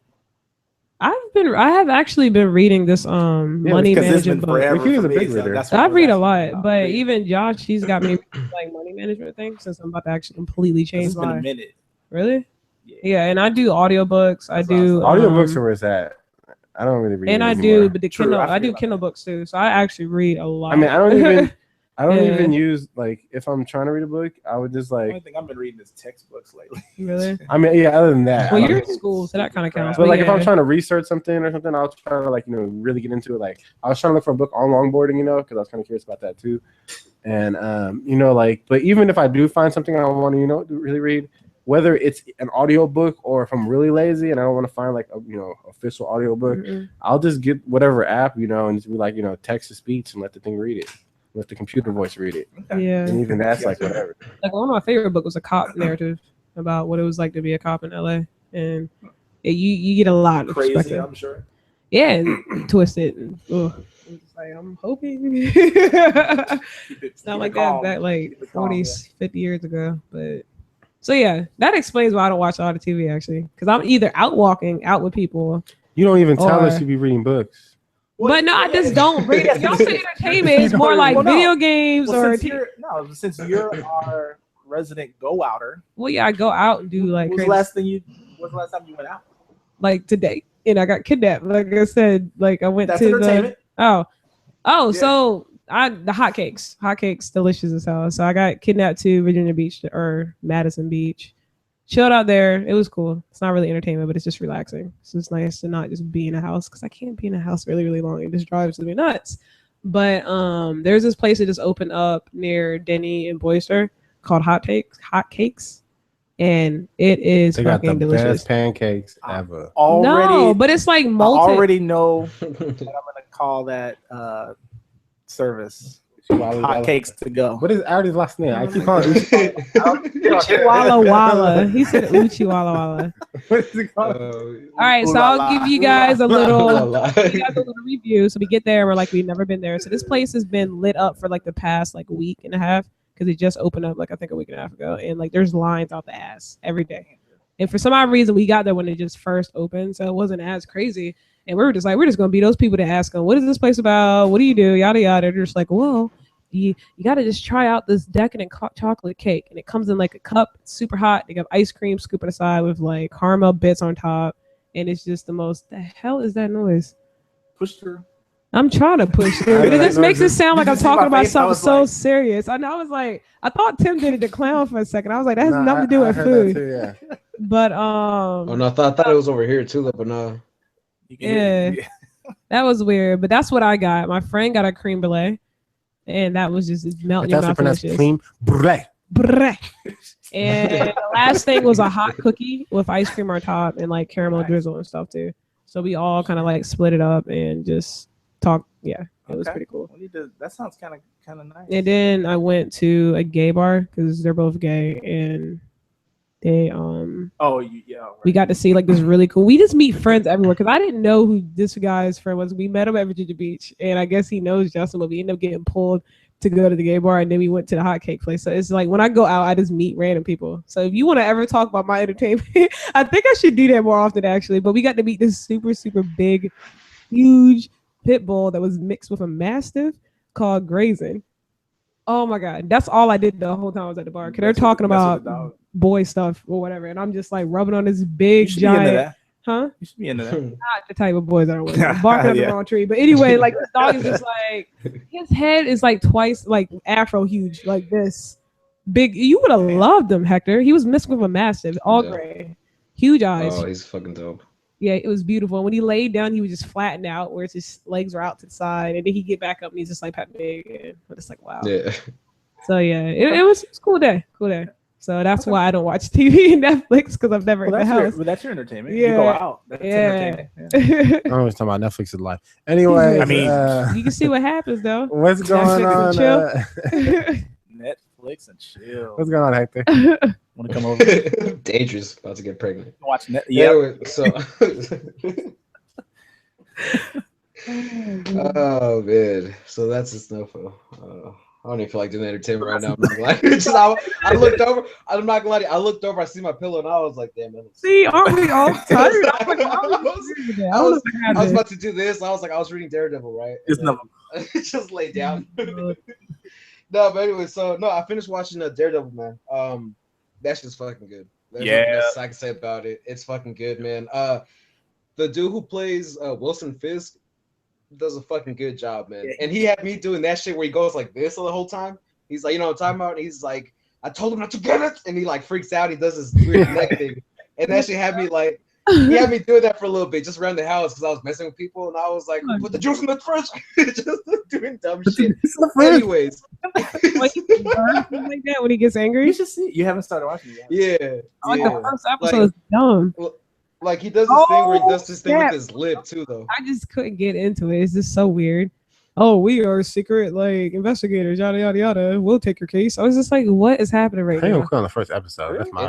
I have actually been reading this money management book. I read a lot, but even Josh, he's got me like money management thing since I'm about to actually completely change my. Been a minute. Really? Yeah, and I do audiobooks. I do audiobooks are where it's at. I don't really read. And I anymore. do, but the Kindle, I do Kindle books too. So I actually read a lot. I mean, I don't even use like if I'm trying to read a book, I would just like. The only thing I've been reading is textbooks lately. Really? I mean, yeah. Other than that, well, you're in school, so that kind of counts. But like, if I'm trying to research something or something, I'll try to like really get into it. Like, I was trying to look for a book on longboarding, because I was kind of curious about that too. And like, but even if I do find something I want to, really read, whether it's an audio book or if I'm really lazy and I don't want to find like a official audio book, I'll just get whatever app, and just be like, text to speech and let the thing read it. Let the computer voice read it. Yeah. And even that's like whatever. Like one of my favorite books was a cop narrative about what it was like to be a cop in LA. And you get a lot of crazy, perspective. I'm sure. Yeah, and twisted. And, like, I'm hoping it's not like that back like 40, 50 years ago. But so yeah, that explains why I don't watch a lot of TV actually. Because I'm either out walking, out with people. You don't even tell us you be reading books. But no, I just don't read it. Y'all say entertainment is more like video games or since you're our resident go-outer. Well, yeah, I go out and do like. What's the last time you went out? Like today, and I got kidnapped. Like I said, like I went That's to entertainment. Yeah. So the hotcakes, delicious as hell. So I got kidnapped to Virginia Beach or Madison Beach. Chilled out there. It was cool. It's not really entertainment, but it's just relaxing. So it's nice to not just be in a house because I can't be in a house really, really long. It just drives me nuts. But there's this place that just opened up near Denny and Boyster called Hot Cakes, and it is They got the fucking delicious. best pancakes ever. No, but it's like I molten. already know what I'm gonna call that service. Hot cakes to go. What is Artie's last name? I keep calling Uchi Walla Walla. He said Uchi Walla Walla. What is it called? All right, so I'll give you guys a little review. So we get there, we're like, we've never been there. So this place has been lit up for like the past like week and a half because it just opened up like I think a week and a half ago, and like there's lines out the ass every day. And for some odd reason, we got there when it just first opened, so it wasn't as crazy. And we were just like, we're just gonna be those people to ask them, what is this place about? What do you do? Yada yada. They're just like, well, you got to just try out this decadent chocolate cake, and it comes in like a cup. It's super hot. They got ice cream scoop it aside with like caramel bits on top, and it's just the most. The hell is that noise? Push through. I'm trying to push through. It just makes it sound like I'm talking about something so like, serious. I was like, I thought Tim did it to clown for a second. I was like, that has nothing to do with food. Too, yeah. But oh no, I thought it was over here too, but no. Yeah, that was weird. But that's what I got. My friend got a creme brulee, and that was just melting your mouth. Creme brulee. And the last thing was a hot cookie with ice cream on top and like caramel drizzle and stuff too. So we all kind of like split it up and just talk. Yeah, it was pretty cool. That sounds kind of nice. And then I went to a gay bar because they're both gay, and they we got to see like this really cool. We just meet friends everywhere because I didn't know who this guy's friend was. We met him at Virginia Beach, and I guess he knows Justin, but we ended up getting pulled to go to the gay bar, and then we went to the hot cake place. So it's like when I go out, I just meet random people. So if you want to ever talk about my entertainment, I think I should do that more often actually. But we got to meet this super, super big, huge pit bull that was mixed with a mastiff called Grazing. Oh my God. That's all I did the whole time I was at the bar. Cause they're talking about boy stuff or whatever. And I'm just like rubbing on this big giant. Huh? You should be into that. Not the type of boys that are with barking on the wrong tree. But anyway, like this dog is just like, his head is like twice like afro huge, like this big. You would have loved him, Hector. He was mixed with a mastiff, all gray, huge eyes. Oh, he's fucking dope. Yeah, it was beautiful. And when he laid down, he was just flattened out, where his legs were out to the side, and then he'd get back up and he's just like pat big. But it's like wow. Yeah. So yeah, it was a cool day. So that's why I don't watch TV and Netflix because I've never in the house. That's your entertainment. Yeah. You go out. That's entertainment. Yeah. I'm always talking about Netflix is life. Anyway, I mean, you can see what happens though. What's going on? Netflix and chill. What's going on, Hector? Want to come over? Dangerous. About to get pregnant. Watch Net. Yeah. Yep. So. Oh man. So that's the stuff. I don't even feel like doing entertainment right now. I'm not gonna lie. I looked over. I'm not gonna lie to you. I looked over. I see my pillow, and I was like, "Damn." See, aren't we all tired? I was about to do this. I was reading Daredevil, right? Just lay down. No, but anyway, so no, I finished watching Daredevil, man. That's just fucking good. That's the best I can say about it. It's fucking good, man. The dude who plays Wilson Fisk does a fucking good job, man. And he had me doing that shit where he goes like this the whole time. He's like, you know what I'm talking about? And he's like, I told him not to get it. And he like freaks out. He does this weird neck thing. And that shit had me like, he had me doing that for a little bit, just around the house because I was messing with people. And I was like, put the juice in the fridge. Just doing dumb shit. Anyways. Like that when he gets angry? You should see. You haven't started watching it yet. Yeah. Like the first episode is dumb. Like he does this thing where he does this thing with his lip too, though. I just couldn't get into it. It's just so weird. Oh, we are secret like investigators, yada yada yada. We'll take your case. I was just like, what is happening right now? On the first episode. That's my.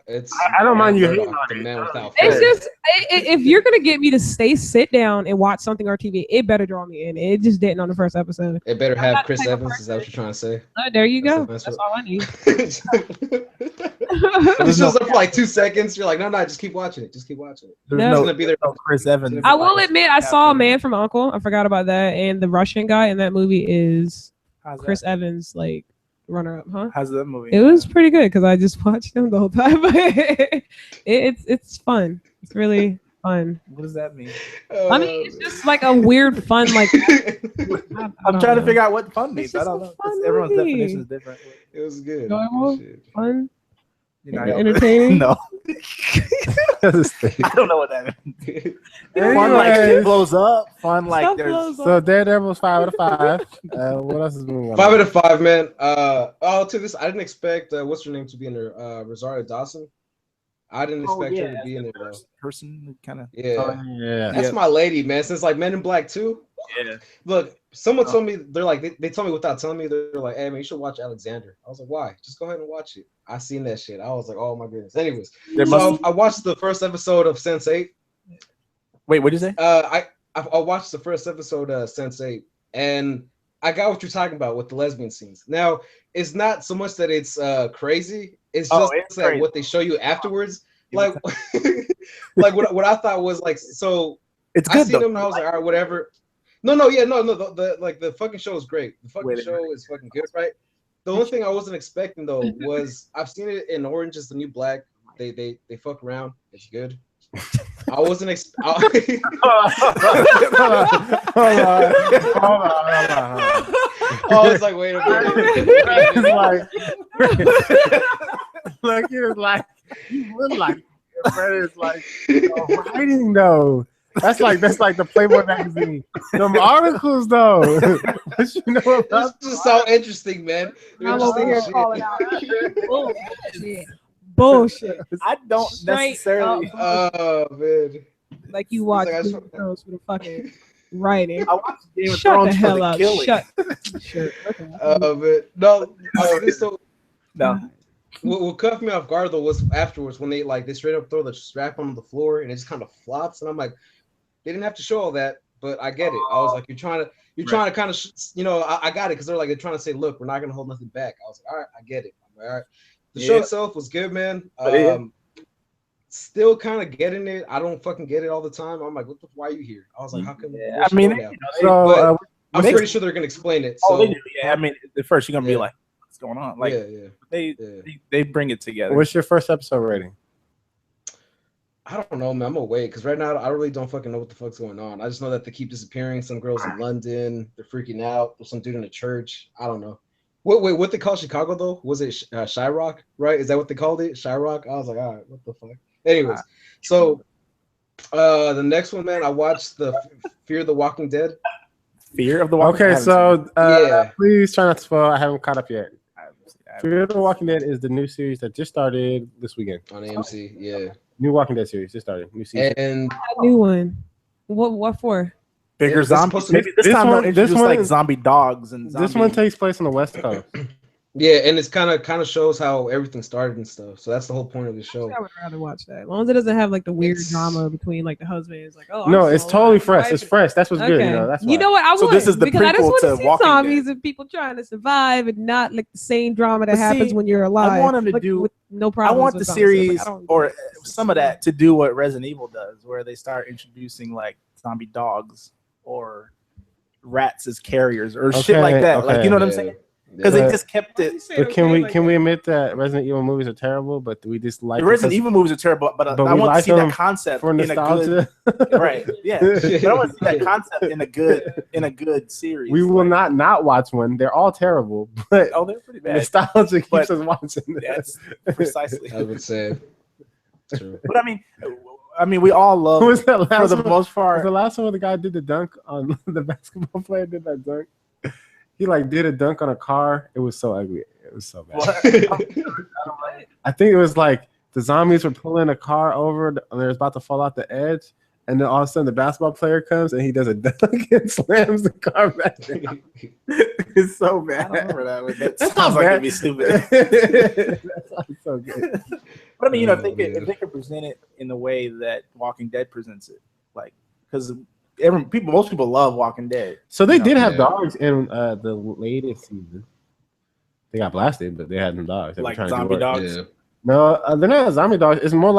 It's. I don't mind you hating on the man without. It's just if you're gonna get me to sit down and watch something on TV, it better draw me in. It just didn't on the first episode. It better have Chris Evans. Is that what you're trying to say? There you go. That's all I need. It shows up for like 2 seconds. You're like, no, just keep watching it. Just keep watching it. There's no, gonna be there. No Chris Evans. I will admit, I saw a Man from U.N.C.L.E. I forgot about that, and the Russian guy in that movie is Chris Evans, like runner up, huh? How's that movie? It was pretty good because I just watched him the whole time. It's fun. It's really fun. What does that mean? I mean, it's just like a weird fun. Like I'm trying to figure out what fun means. I don't know. Everyone's definition is different. It was good. Fun. Entertaining? No. I don't know what that means. Fun like shit blows up. Fun like Stuff there's. blows So up. Daredevil's 5 out of 5. What else is moving on? 5 out of 5, man. To this, I didn't expect what's her name to be in there. Rosario Dawson. I didn't expect her to be in there though. Person kind of. Yeah. That's my lady, man. Since like Men in Black 2. Yeah. Look, someone told me they're like they told me without telling me they're like, hey man, you should watch Alexander. I was like, why? Just go ahead and watch it. I seen that shit. I was like, oh my goodness. Anyways, I watched the first episode of Sense8. Wait, what did you say? I watched the first episode of Sense8, and I got what you're talking about with the lesbian scenes. Now, it's not so much that it's crazy. It's just like what they show you afterwards. Like, like what I thought was like, so it's good. I seen them and I was like, all right, whatever. No. The fucking show is great. The fucking show is fucking good, right? The only thing I wasn't expecting though was I've seen it in Orange Is the New Black. They fuck around. It's good. I wasn't expecting. Hold on. I was like, wait a minute. Look, he was like, you look like it's like writing though. That's like the Playboy magazine. Them articles though. You know This is so interesting, man. I'm over here calling out bullshit. I don't necessarily. Oh man. Like you watch Game of Thrones for the fucking writing. I watched Game of Shut Thrones the hell for the up. killing. Shut. Okay. Man. No. No. What caught me off guard though was afterwards when they straight up throw the strap on the floor and it just kind of flops, and I'm like, they didn't have to show all that, but I get it. I was like, you're trying to kind of, I got it because they're like trying to say, look, we're not gonna hold nothing back. I was like, all right, I get it. I'm like, all right. The show itself was good, man. Still kind of getting it. I don't fucking get it all the time. I'm like, why are you here? I was like, how come? I mean, I'm pretty sure they're gonna explain it. So. Oh, they do. Yeah, I mean, at first you're gonna be like, what's going on? Like, they bring it together. What's your first episode rating? I don't know, man. I'm away because right now I really don't fucking know what the fuck's going on. I just know that they keep disappearing. Some girls in London, they're freaking out. There's some dude in a church. I don't know. What they call Chicago though? Was it Chirac? Right? Is that what they called it? Chirac? I was like, all right, what the fuck? Anyways, so the next one, man, I watched the Fear of the Walking Dead. Fear of the Walking Dead. Okay, so please try not to spoil. I haven't caught up yet. Fear of the Walking Dead is the new series that just started this weekend on AMC. Yeah, new Walking Dead series just started. New season. And a new one. What for? Bigger zombies. Maybe this time they'll introduce like zombie dogs and this one takes place on the West Coast. Yeah, and it's kind of shows how everything started and stuff. So that's the whole point of the show. I would rather watch that, as long as it doesn't have like the weird drama between like the husbands. Like, oh, no, it's totally fresh. It's fresh. That's what's good. You know, that's why. You know what? I would. So this is the because I just prequel want to see Walking zombies Dead. and people trying to survive and not like the same drama that happens when you're alive. I want them to like, do. With no problem. I want the series or some of that to do what Resident Evil does, where they start introducing like zombie dogs or rats as carriers or shit like that. Like, you know what I'm saying? Because they just kept it. But can we admit that Resident Evil movies are terrible? But we just like the Resident Evil movies are terrible. But I want to see that concept for nostalgia. Right? Yeah. But I want to see that concept in a good series. We will not watch one. They're all terrible. But they're pretty bad. Nostalgia keeps us watching. That's precisely. I would say. True. But I mean, we all love. Who was that last for the one? most part. Was the last one where the guy did the dunk on the basketball player did that dunk? He like did a dunk on a car. It was so ugly. It was so bad. I think it was like the zombies were pulling a car over and they're about to fall off the edge. And then all of a sudden the basketball player comes and he does a dunk and slams the car back down. It's so bad. I don't remember that one. That That's sounds not like bad. it'd be stupid. That's so good. But I mean, if they could present it in the way that Walking Dead presents it, like, because most people love Walking Dead. So they did have dogs in the latest season. They got blasted, but they had some dogs. Like zombie dogs? Yeah. No, they're not zombie dogs. It's more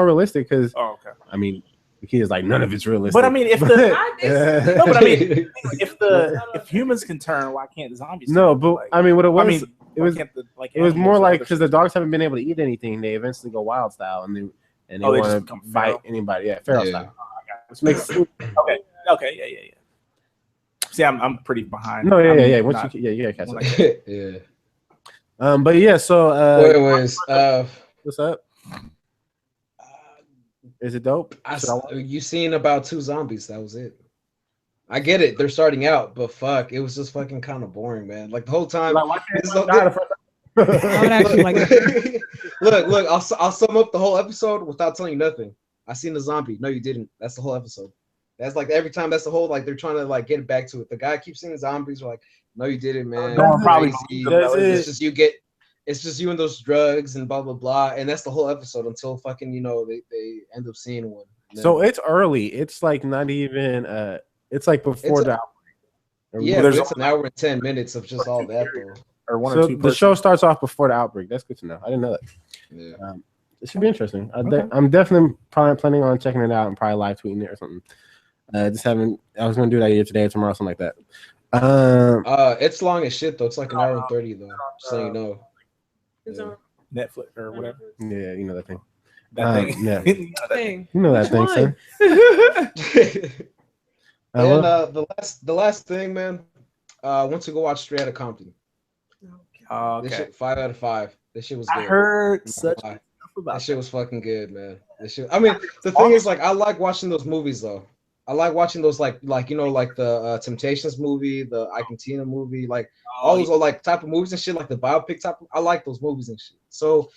realistic because I mean, the kid is like none of it's realistic. But I mean, if if humans can turn, why can't zombies? No, but like, I mean, what it was, it was more like because the dogs haven't been able to eat anything. They eventually go wild style, and they want to fight anybody. Yeah, feral style. Which makes Okay, yeah. See, I'm pretty behind. No, yeah. Once you gotta catch up. Yeah. But yeah, so anyways, What's up? Is it dope? You seen about 2 zombies? That was it. I get it. They're starting out, but fuck, it was just fucking kind of boring, man. Like the whole time. Like, I would actually like that. Look. I'll sum up the whole episode without telling you nothing. I seen the zombie. No, you didn't. That's the whole episode. That's like every time. That's the whole like they're trying to like get back to it. The guy keeps seeing zombies. We're like, no, you didn't, man. No one probably it's just you get. It's just you and those drugs and blah blah blah, and that's the whole episode until fucking they end up seeing one. So it's early. It's like not even. It's like before the outbreak. Yeah, but it's an hour and 10 minutes of just all that though. Or one so or two. The show starts off before the outbreak. That's good to know. I didn't know that. Yeah. It should be interesting. I'm definitely probably planning on checking it out and probably live tweeting it or something. Just haven't. I was gonna do that either today or tomorrow, something like that. It's long as shit though. It's like an hour and 30 though. Just so you know. Yeah. Netflix or whatever. Yeah, you know that thing. That thing. Yeah. Thing. You know that thing, son. And the last thing, man. I went to go watch Straight Outta Compton. Okay. This shit, 5 out of 5. This shit was good. I heard such stuff about that shit was fucking good, man. This shit. I mean, the thing is, like, I like watching those movies though. I like watching those like the Temptations movie, the Ike and Tina movie, like all those like type of movies and shit, like the biopic type. I like those movies and shit. So,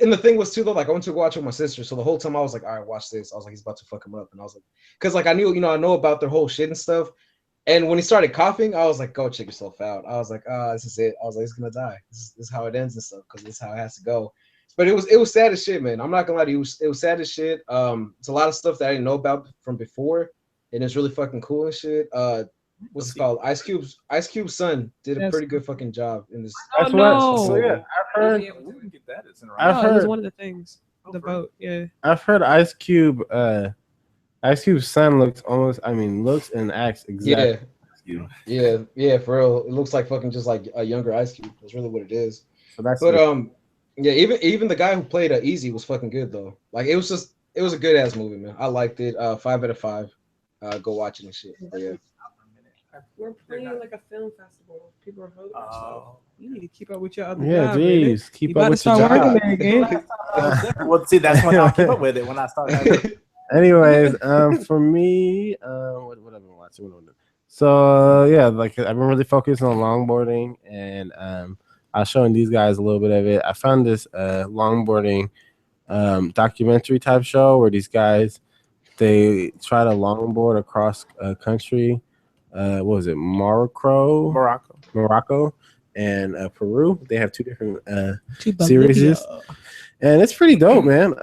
and the thing was too though, like I went to go watch with my sister. So the whole time I was like, all right, watch this. I was like, he's about to fuck him up, and I was like, because like I knew, I know about their whole shit and stuff. And when he started coughing, I was like, go check yourself out. I was like, this is it. I was like, he's gonna die. This is how it ends and stuff, because this is how it has to go. But it was sad as shit, man. I'm not gonna lie to you. It was sad as shit. It's a lot of stuff that I didn't know about from before, and it's really fucking cool and shit. What's it called? Ice Cube's son did a pretty good fucking job in this. Oh no! Yeah, I've heard. I've heard. It was one of the things. The boat. Yeah. I've heard Ice Cube's son looks and acts exactly. Yeah, for real. It looks like fucking just like a younger Ice Cube. That's really what it is. So that's. Yeah, even the guy who played Easy was fucking good though. Like it was a good ass movie, man. I liked it. 5 out of 5. Go watch it and shit. But yeah. We're playing like a film festival. People are voting. So you need to keep up with your other job. Jeez, keep up with your job. There again. Well, see, that's when I'll keep up with it when I start. Anyways, for me, what I've been watching. So yeah, like I've been really focused on longboarding, and I was showing these guys a little bit of it. I found this longboarding documentary type show where these guys they try to longboard across country. What was it? Morocco, and Peru. They have two different series, and it's pretty dope, man.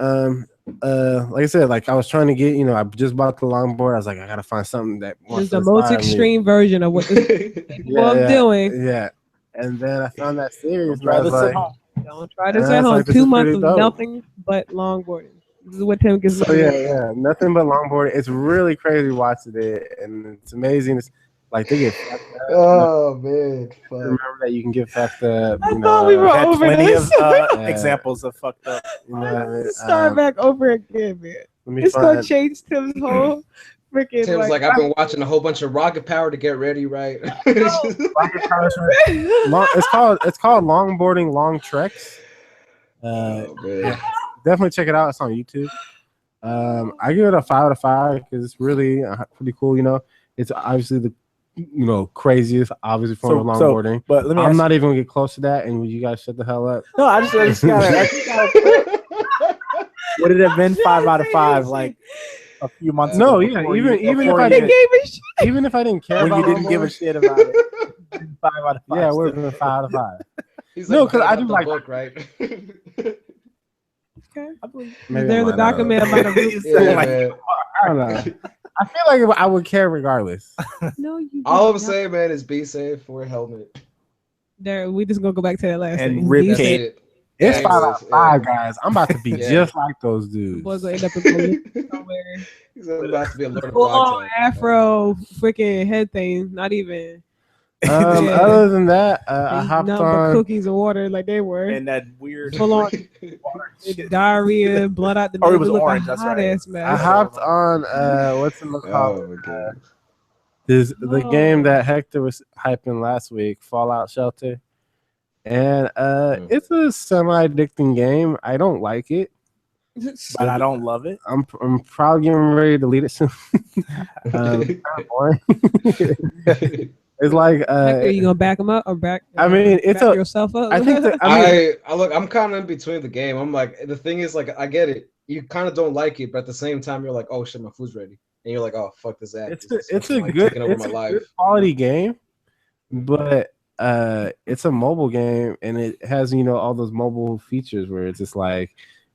Like I said, like I was trying to get, I just bought the longboard. I was like, I gotta find something that is the most extreme version of what I'm doing. Yeah, and then I found that series. Don't try this at home. 2 months of nothing but longboarding. This is what Tim gets. So yeah, nothing but longboarding. It's really crazy watching it, and it's amazing. It's like they get. Oh man! Fuck. Remember that you can get fucked up. I thought we were over plenty this. of examples of fucked up. Start back over again, man. It's gonna change Tim's whole freaking. Tim's like I've been watching a whole bunch of Rocket Power to get ready, right? It's called longboarding long treks. Definitely check it out. It's on YouTube. I give it a 5 out of 5 because it's really pretty cool. It's obviously the craziest obviously form of longboarding. But I'm not even gonna get close to that. And you guys shut the hell up. No, I just gotta. Would it have been 5 out of 5 like a few months? No, yeah. Even if I didn't care when about you didn't give a shit about it. 5 out of 5. Yeah, it would have been 5 out of 5. No, because I do like book, right? Okay. There's a document about I don't know. I feel like I would care regardless. No, you. All I'm saying, man, is be safe. Wear a helmet. There, we just gonna go back to that last and thing. Rip Kate. It's 5 out of 5, guys. I'm about to be just like those dudes. Boys gonna end up in somewhere. He's about to be a Lord of full Afro freaking head thing. Not even. Other than that, I hopped on cookies and water like they were, and that weird full on diarrhea, blood out the nose. It was orange. That's right. I hopped on what's it called? The game that Hector was hyping last week, Fallout Shelter, and it's a semi-addicting game. I don't like it, But I don't love it. I'm probably getting ready to delete it soon. It's kinda boring. It's like Hector, you gonna back him up or back? I mean, it's back a yourself up. I think that, I mean, I look, I'm kind of in between the game. I'm like, the thing is, like, I get it. You kind of don't like it, but at the same time, you're like, oh shit, my food's ready, and you're like, oh fuck this act. it's a like good taking over it's my a life. good quality game, but it's a mobile game and it has all those mobile features where it's just like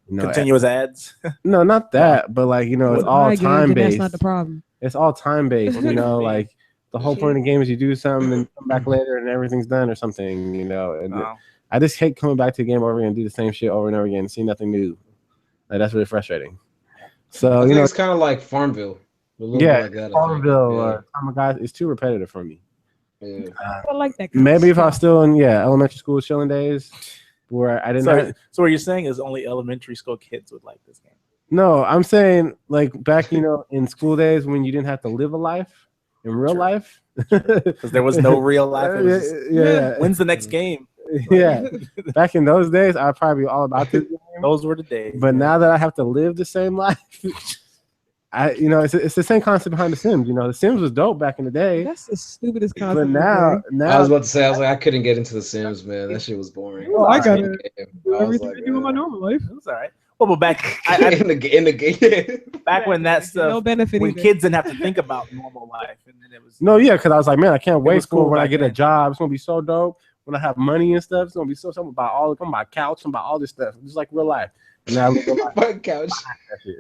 Continuous ads. No, not that, but like it's all time based. That's not the problem. It's all time based, like the whole point of the game is you do something and come back later and everything's done or something, and I just hate coming back to the game over again and do the same shit over and over again and see nothing new. Like, that's really frustrating. So I think it's kind of like Farmville. Yeah, like that, Farmville or Guys, it's too repetitive for me. Yeah. I like that. Maybe if I was still in elementary school chilling days where I didn't. So what you're saying is only elementary school kids would like this game? No, I'm saying like back in school days when you didn't have to live a life in real life because there was no real life. When's the next game? Yeah, back in those days, I'd probably be all about this game. Those were the days. But now that I have to live the same life, it's the same concept behind The Sims. The Sims was dope back in the day. That's the stupidest concept. But now I was about to say, I couldn't get into The Sims, man. That shit was boring. Oh, I got it. Everything I do in my normal life. It was all right. Well, but back in the game, back when that stuff, no benefit when either. kids didn't have to think about normal life, and then it was because I was like, man, I can't wait for when I get a then. job. It's gonna be so dope. When I have money and stuff, it's gonna be something about a couch, about all this stuff, just like real life. And now my couch.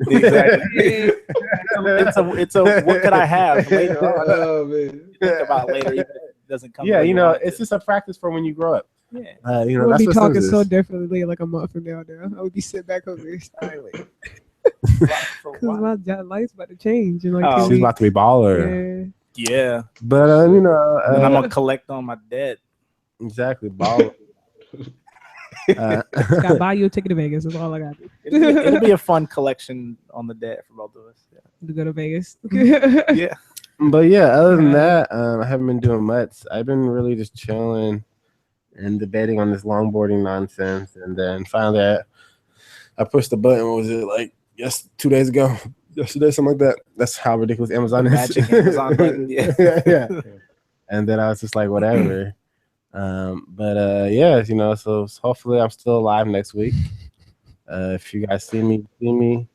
Exactly. it's a what could I have later on? Oh man, you think about later, even if it doesn't come. Yeah, it's just a practice for when you grow up. Yeah, I would that's be what talking Sims so is. differently like a month from now. I would be sitting back over here silent because my life's about to change. And like, she's about to be baller. Yeah. But and I'm gonna collect on my debt. Exactly, baller. Gotta buy you a ticket to Vegas. That's all I got to do. It'll be a fun collection on the debt for both of us. Yeah. To go to Vegas. Yeah. But other than that, I haven't been doing much. I've been really just chilling and debating on this longboarding nonsense. And then finally, I pushed the button. What was it, like 2 days ago? Yesterday, something like that. That's how ridiculous Amazon is. Magic Amazon button. Yeah. And then I was just like, whatever. So hopefully I'm still alive next week. If you guys see me, see me.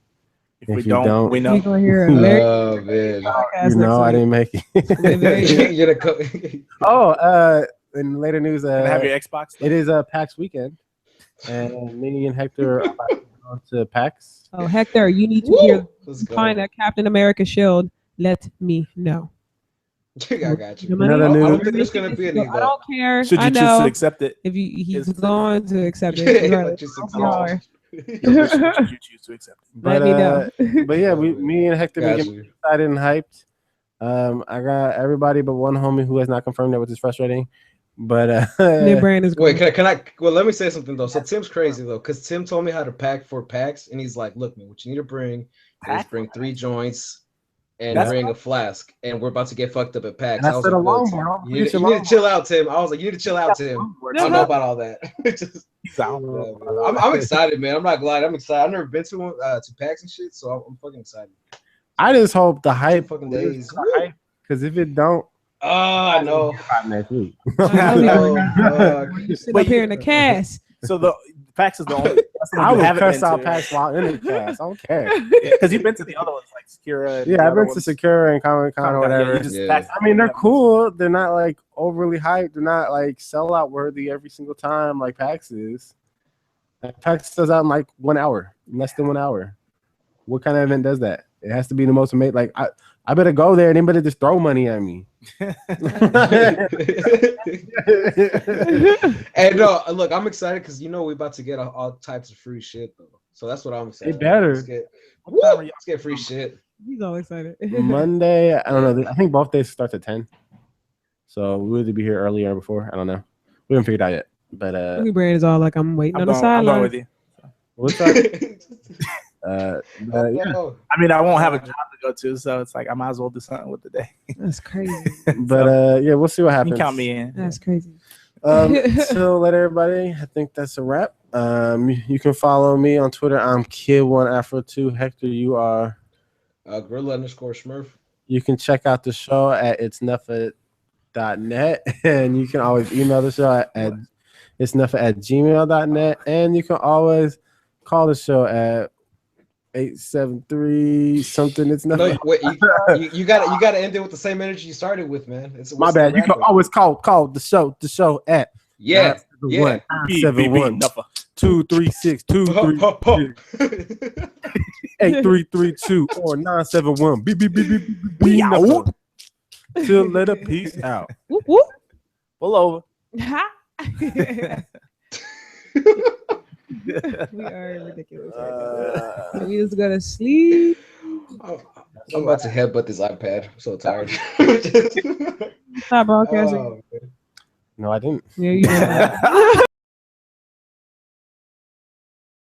If we don't, we know. You're gonna hear oh man, I didn't make it. In later news, have your Xbox. It is PAX weekend, and me and Hector are about to go to PAX. Oh, Hector, you need to find a Captain America shield. Let me know. I got you. I don't think there's gonna be any. I don't care. Should you choose to accept it? If he's going to accept it, should you choose to accept it? Let me know. But yeah, me and Hector get excited and hyped. I got everybody but one homie who has not confirmed that, which is frustrating. But their brand is wait, can I? Well, let me say something though. So Tim's crazy though, because Tim told me how to pack for packs, and he's like, "Look, man, what you need to bring is bring 3 joints and bring a flask, and we're about to get fucked up at PAX." I was like, you need to chill out, Tim. I was like, you need to chill out, Tim. I don't know about all that. I'm excited, man. I'm not glad. I'm excited. I've never been to PAX and shit, so I'm fucking excited. I just hope the hype fucking days. Because if it don't, I know. Next week. Sitting up here in the cast. So the PAX is the only. I would cuss out PAX while in the cast. I don't care. Because you've been to the other ones like Sakura. Yeah, I've been to Sakura and Comic-Con or whatever. I mean, they're cool. They're not like overly hyped. They're not like sellout worthy every single time like PAX is. PAX sells out in like 1 hour, less than 1 hour. What kind of event does that? It has to be the most amazing. Like I better go there and they better just throw money at me. And no, look, I'm excited because we're about to get all types of free shit though. So that's what I'm excited. It better. Let's get free shit. He's all excited. Monday, I don't know. I think both days starts at 10. So we'll either be here earlier or before. I don't know. We haven't figured it out yet. But my brain is all like I'm waiting on the sideline. I'm going with you. What's up? I mean, I won't have a job to go to, so it's like I might as well do something with the day. That's crazy. But we'll see what happens. You count me in. That's crazy. Till later, everybody. I think that's a wrap. You can follow me on Twitter. I'm Kid1Afro2. Hector, you are Gorilla_Smurf. You can check out the show at itsnuffa.net, and you can always email the show at itsnuffa@gmail.net, and you can always call the show at 873 something. It's nothing. No, wait, you gotta end it with the same energy you started with, man. My bad. You can always call the show at 971 236 8332 or 971 we out. Till later, peace out. Whoop, whoop. Pull over. We are ridiculous. We just go to sleep. I'm about to headbutt this iPad. I'm so tired. Stop broadcasting. No, I didn't. Yeah, you did.